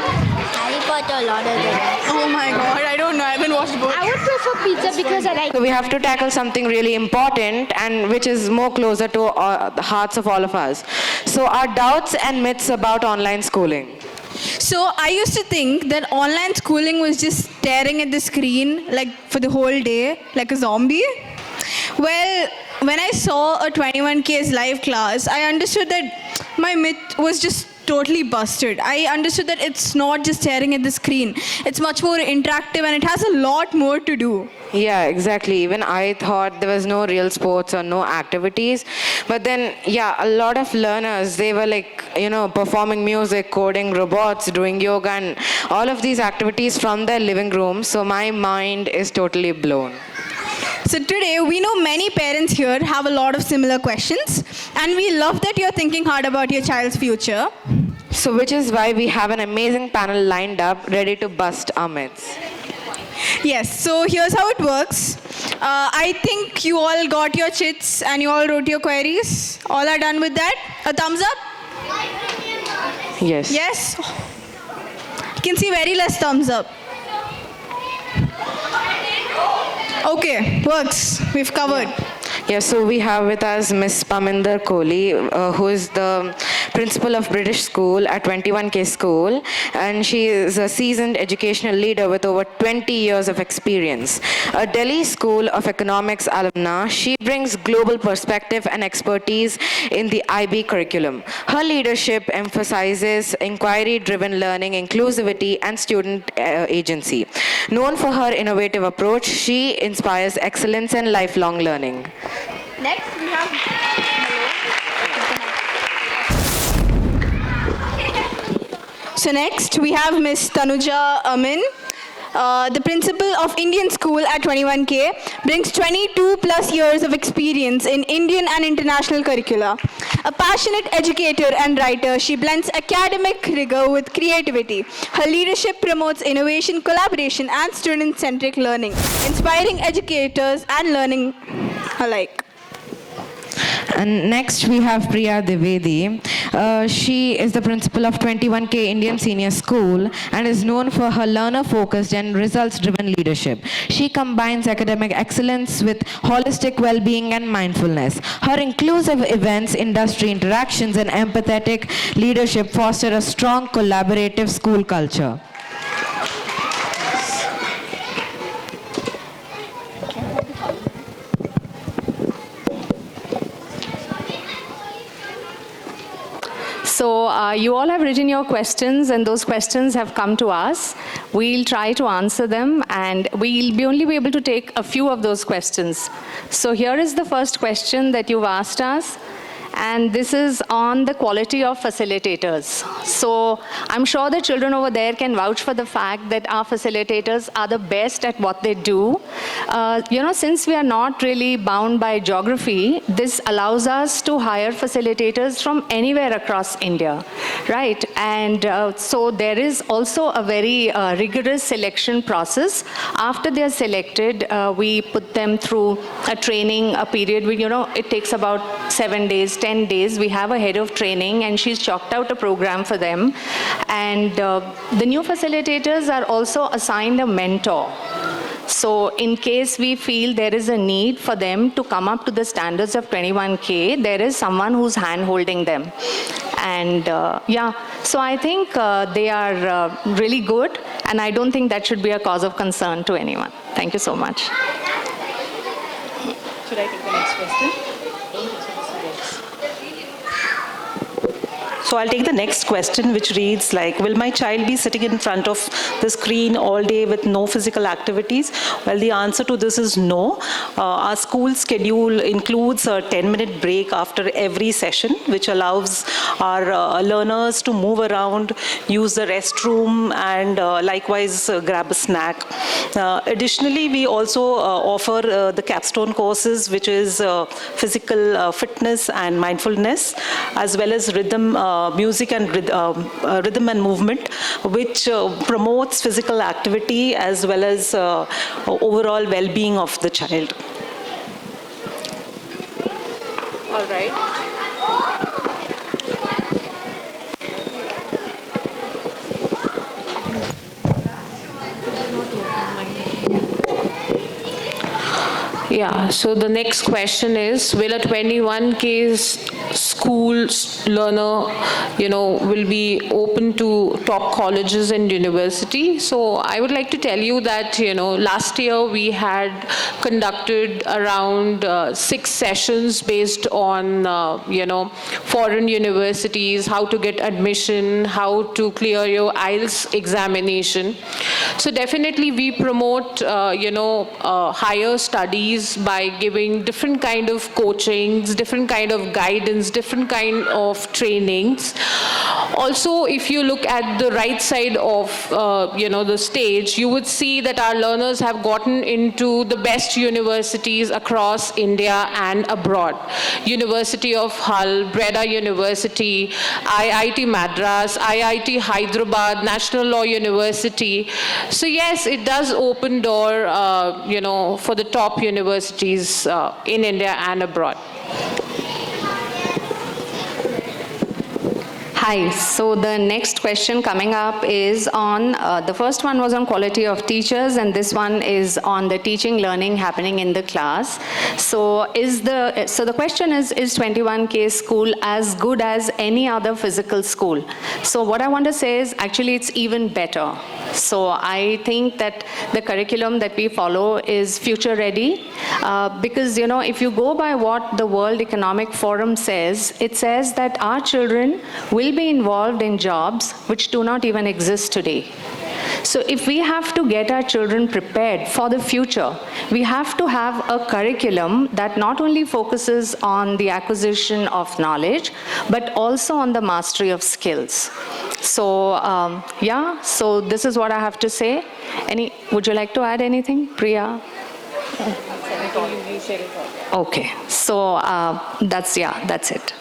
Harry Potter, Lord of the Rings. Oh my god, I don't know. I haven't watched both. I would prefer pizza because I like... So we have to tackle something really important and which is more closer to the hearts of all of us. So our doubts and myths about online schooling. So I used to think that online schooling was just staring at the screen like for the whole day, like a zombie. Well, when I saw a 21K's live class, I understood that my myth was just totally busted. I understood that it's not just staring at the screen. It's much more interactive and it has a lot more to do. Yeah, exactly. Even I thought there was no real sports or no activities. But then, yeah, a lot of learners, they were like, performing music, coding robots, doing yoga and all of these activities from their living room. So my mind is totally blown. So today, we know many parents here have a lot of similar questions, and we love that you're thinking hard about your child's future. So which is why we have an amazing panel lined up, ready to bust our myths. Yes, so here's how it works. I think you all got your chits and you all wrote your queries. All are done with that? A thumbs up? Yes. Yes? You can see very less thumbs up. Okay, works. We've covered. Yeah, so we have with us Miss Paminder Kohli, who is the principal of British School at 21K School, and she is a seasoned educational leader with over 20 years of experience. A Delhi School of Economics alumna, she brings global perspective and expertise in the IB curriculum. Her leadership emphasizes inquiry-driven learning, inclusivity, and student agency. Known for her innovative approach, she inspires excellence and lifelong learning. Next, we have... So next, we have Miss Tanuja Amin. the principal of Indian School at 21K, brings 22 plus years of experience in Indian and international curricula. A passionate educator and writer, she blends academic rigor with creativity. Her leadership promotes innovation, collaboration, and student-centric learning, inspiring educators and learning alike. And next we have Priya Divedi. She is the principal of 21K Indian Senior School and is known for her learner-focused and results-driven leadership. She combines academic excellence with holistic well-being and mindfulness. Her inclusive events, industry interactions, and empathetic leadership foster a strong collaborative school culture. So you all have written your questions, and those questions have come to us. We'll try to answer them, and we'll only be able to take a few of those questions. So here is the first question that you've asked us, and this is on the quality of facilitators. So I'm sure the children over there can vouch for the fact that our facilitators are the best at what they do. Since we are not really bound by geography, this allows us to hire facilitators from anywhere across India, right? And so there is also a very rigorous selection process. After they are selected, we put them through a training, a period where, it takes about 7 days, 10 days. We have a head of training, and she's chalked out a program for them. And the new facilitators are also assigned a mentor. So in case we feel there is a need for them to come up to the standards of 21K, there is someone who's hand-holding them. And so I think they are really good, and I don't think that should be a cause of concern to anyone. Thank you so much. Should I take the next question? So I'll take the next question, which reads like, will my child be sitting in front of the screen all day with no physical activities? Well, the answer to this is no. Our school schedule includes a 10-minute break after every session, which allows our learners to move around, use the restroom, and likewise grab a snack. Additionally, we also offer the capstone courses, which is physical fitness and mindfulness, as well as music and rhythm and movement, which promotes physical activity as well as overall well-being of the child. All right. Yeah, so the next question is, will a 21K school learner, will be open to top colleges and university? So I would like to tell you that, last year we had conducted around 6 sessions based on, foreign universities, how to get admission, how to clear your IELTS examination. So definitely we promote, higher studies by giving different kind of coachings, different kind of guidance, different kind of trainings. Also, if you look at the right side of the stage, you would see that our learners have gotten into the best universities across India and abroad. University of Hull, Breda University, IIT Madras, IIT Hyderabad, National Law University. So yes, it does open door, for the top universities in India and abroad. Hi, so the next question coming up is on, the first one was on quality of teachers, and this one is on the teaching learning happening in the class. So the question is 21K school as good as any other physical school? So what I want to say is actually it's even better. So I think that the curriculum that we follow is future ready, because if you go by what the World Economic Forum says, it says that our children will be involved in jobs which do not even exist today. So if we have to get our children prepared for the future, we have to have a curriculum that not only focuses on the acquisition of knowledge, but also on the mastery of skills. So yeah, so this is what I have to say. Would you like to add anything, Priya? Okay, so that's it.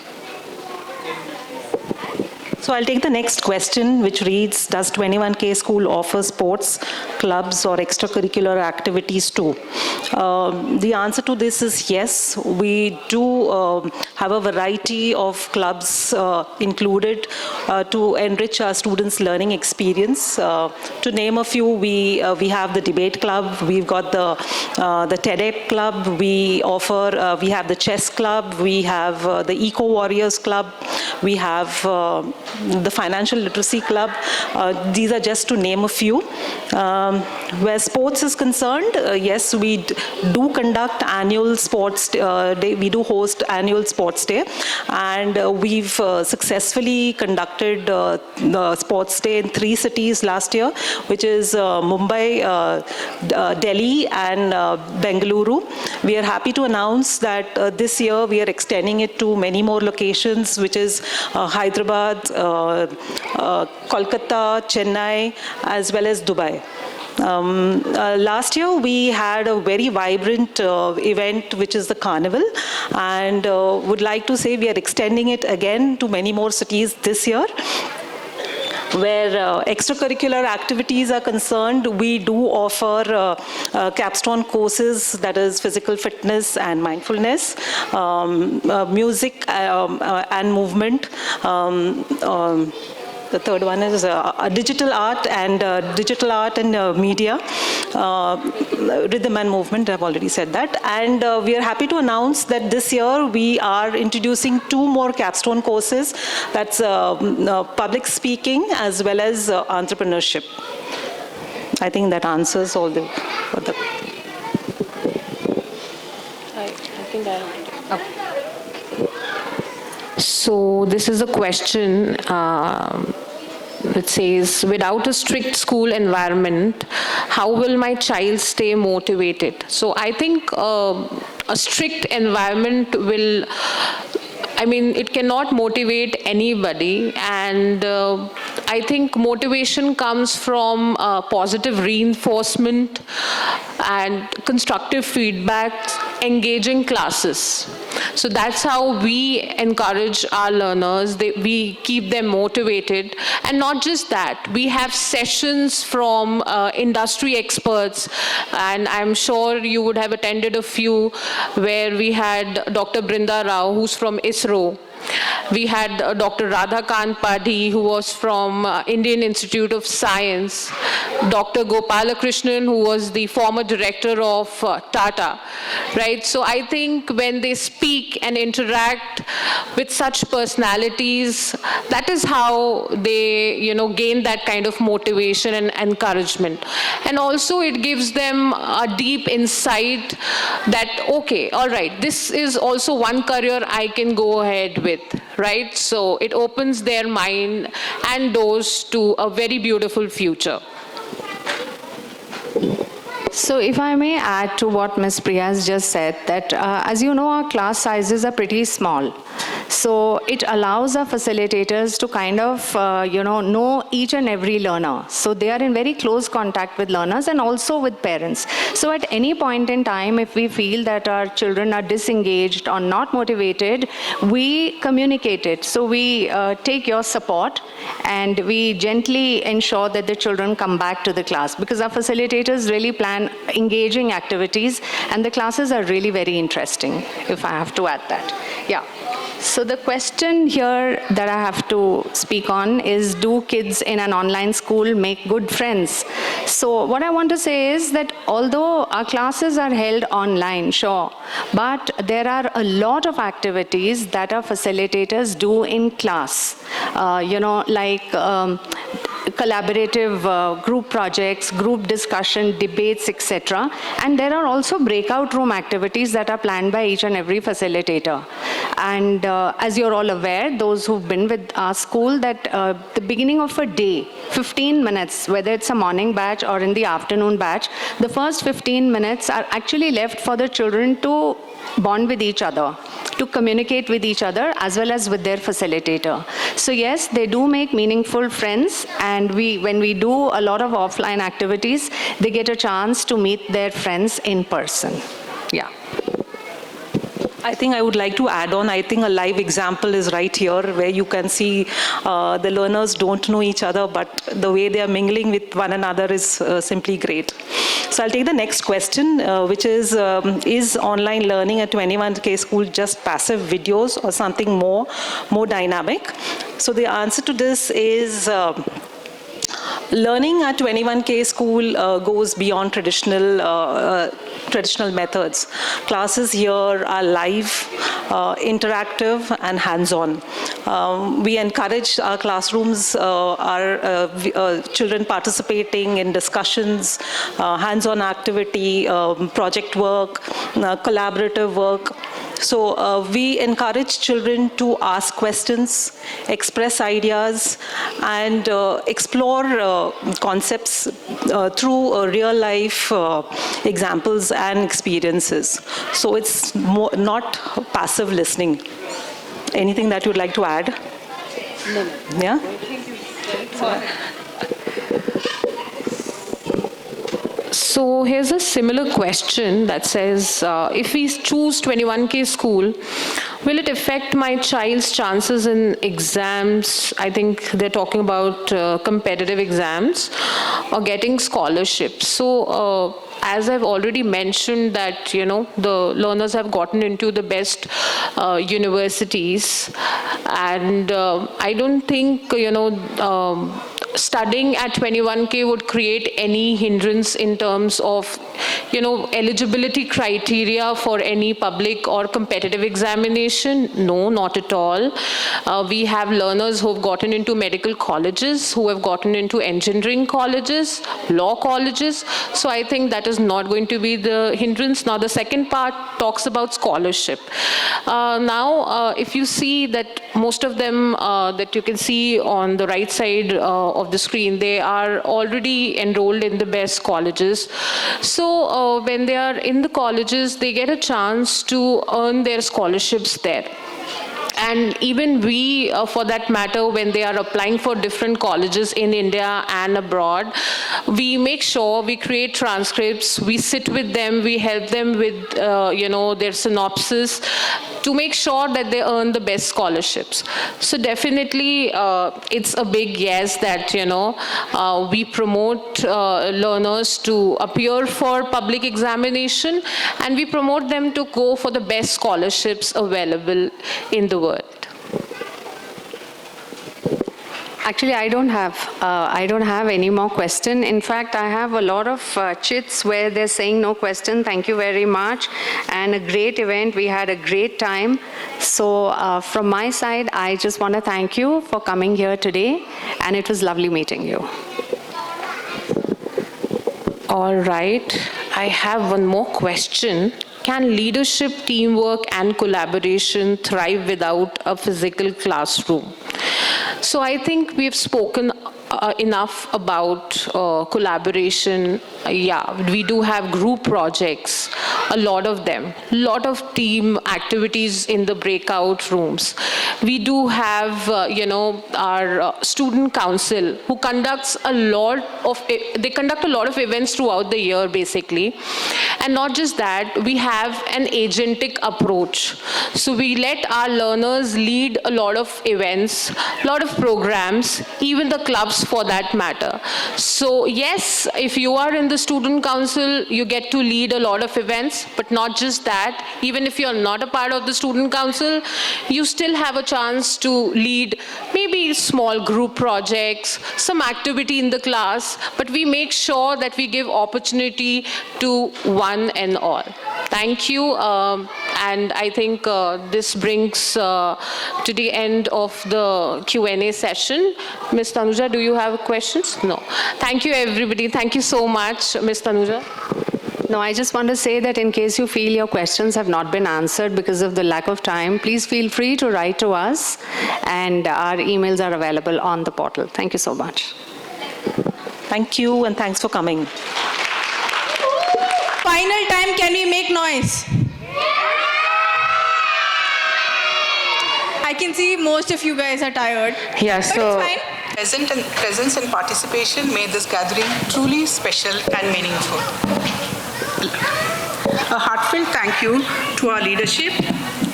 So I'll take the next question, which reads, does 21K school offer sports, clubs or extracurricular activities too? The answer to this is yes. We do have a variety of clubs included to enrich our students' learning experience. To name a few, we have the debate club, we've got the TEDx club, we have the chess club, we have the Eco Warriors club, we have the Financial Literacy Club. These are just to name a few. Where sports is concerned, yes, we do conduct annual sports day. We do host annual sports day, and we've successfully conducted the sports day in 3 cities last year, which is Mumbai, Delhi, and Bengaluru. We are happy to announce that this year we are extending it to many more locations, which is Hyderabad, Kolkata, Chennai, as well as Dubai. Last year we had a very vibrant event, which is the Carnival, and would like to say we are extending it again to many more cities this year. Where extracurricular activities are concerned, we do offer capstone courses, that is physical fitness and mindfulness, music and movement. The third one is digital art and media, rhythm and movement. I've already said that. And we are happy to announce that this year we are introducing 2 more capstone courses. That's public speaking as well as entrepreneurship. I think that answers all the. So this is a question that says, without a strict school environment, how will my child stay motivated? So I think a strict environment will, it cannot motivate anybody, and I think motivation comes from positive reinforcement and constructive feedback, engaging classes. So that's how we encourage our learners. We keep them motivated. And not just that, we have sessions from industry experts, and I'm sure you would have attended a few where we had Dr. Brinda Rao, who's from ISRO. We had Dr. Radhakant Padhi, who was from Indian Institute of Science, Dr. Gopalakrishnan, who was the former director of Tata, right? So I think when they speak and interact with such personalities, that is how they, gain that kind of motivation and encouragement. And also it gives them a deep insight that, okay, all right, this is also one career I can go ahead with, right? So it opens their mind and doors to a very beautiful future. So if I may add to what Ms. Priya has just said, that as you know, our class sizes are pretty small. So it allows our facilitators to kind of, know each and every learner. So they are in very close contact with learners and also with parents. So at any point in time, if we feel that our children are disengaged or not motivated, we communicate it. So we take your support and we gently ensure that the children come back to the class, because our facilitators really plan engaging activities and the classes are really very interesting, if I have to add that. Yeah. So the question here that I have to speak on is, do kids in an online school make good friends? So what I want to say is that although our classes are held online, sure, but there are a lot of activities that our facilitators do in class, collaborative group projects, group discussion, debates, etc. And there are also breakout room activities that are planned by each and every facilitator. And as you're all aware, those who've been with our school, that the beginning of a day, 15 minutes, whether it's a morning batch or in the afternoon batch, the first 15 minutes are actually left for the children to bond with each other, to communicate with each other as well as with their facilitator. So yes, they do make meaningful friends, and when we do a lot of offline activities, they get a chance to meet their friends in person. Yeah. I think I would like to add on, I think a live example is right here where you can see the learners don't know each other, but the way they are mingling with one another is simply great. So I'll take the next question, which is online learning at 21K school just passive videos or something more dynamic? So the answer to this is learning at 21K school goes beyond traditional methods. Classes here are live, interactive, and hands-on. We encourage our classrooms, our children participating in discussions, hands-on activity, project work, collaborative work. So we encourage children to ask questions, express ideas, and explore concepts through real-life examples and experiences. So it's not passive listening. Anything that you'd like to add? No. Yeah? So here's a similar question that says, if we choose 21K school, will it affect my child's chances in exams? I think they're talking about competitive exams or getting scholarships. So as I've already mentioned that, the learners have gotten into the best universities, and I don't think, studying at 21K would create any hindrance in terms of, eligibility criteria for any public or competitive examination. No, not at all. We have learners who have gotten into medical colleges, who have gotten into engineering colleges, law colleges. So I think that is not going to be the hindrance. Now, the second part talks about scholarship. Now, if you see that most of them that you can see on the right side of the screen, they are already enrolled in the best colleges. So when they are in the colleges, they get a chance to earn their scholarships there. And even we, for that matter, when they are applying for different colleges in India and abroad, we make sure we create transcripts, we sit with them, we help them with, their synopsis to make sure that they earn the best scholarships. So definitely, it's a big yes that, we promote learners to appear for public examination, and we promote them to go for the best scholarships available in the world. Actually, I don't have any more question. In fact, I have a lot of chits where they're saying no question. Thank you very much. And a great event. We had a great time. So from my side, I just want to thank you for coming here today. And it was lovely meeting you. All right. I have one more question. Can leadership, teamwork, and collaboration thrive without a physical classroom? So I think we've spoken enough about collaboration. Yeah, we do have group projects, a lot of them, lot of team activities in the breakout rooms. We do have, our student council who conducts they conduct a lot of events throughout the year, basically. And not just that, we have an agentic approach. So we let our learners lead a lot of events, a lot of programs, even the clubs for that matter. So yes, if you are in the student council, you get to lead a lot of events, but not just that. Even if you're not a part of the student council, you still have a chance to lead maybe small group projects, some activity in the class, but we make sure that we give opportunity to one and all. Thank you. And I think this brings to the end of the Q&A session. Ms. Tanuja, do you have questions? No. Thank you, everybody. Thank you so much, Ms. Tanuja. No, I just want to say that in case you feel your questions have not been answered because of the lack of time, please feel free to write to us, and our emails are available on the portal. Thank you so much. Thank you, and thanks for coming. Final time, can we make noise? can see most of you guys are tired. Yeah, but so- it's fine. Presence and participation made this gathering truly special and meaningful. A heartfelt thank you to our leadership,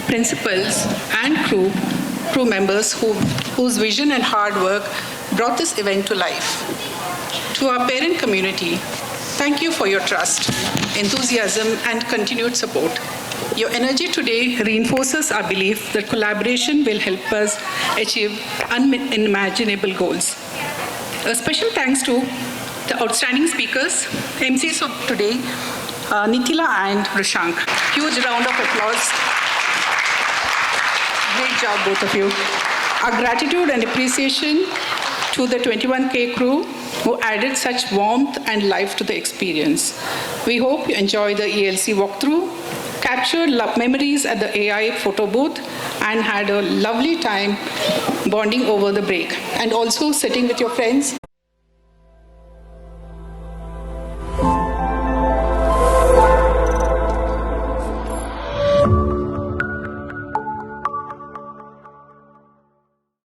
principals, and crew members whose vision and hard work brought this event to life. To our parent community, thank you for your trust, enthusiasm, and continued support. Your energy today reinforces our belief that collaboration will help us achieve unimaginable goals. A special thanks to the outstanding speakers, MCs of today, Nitila and Rishank. Huge round of applause. Great job, both of you. Our gratitude and appreciation to the 21K crew who added such warmth and life to the experience. We hope you enjoy the ELC walkthrough, captured memories at the AI photo booth, and had a lovely time bonding over the break, and also sitting with your friends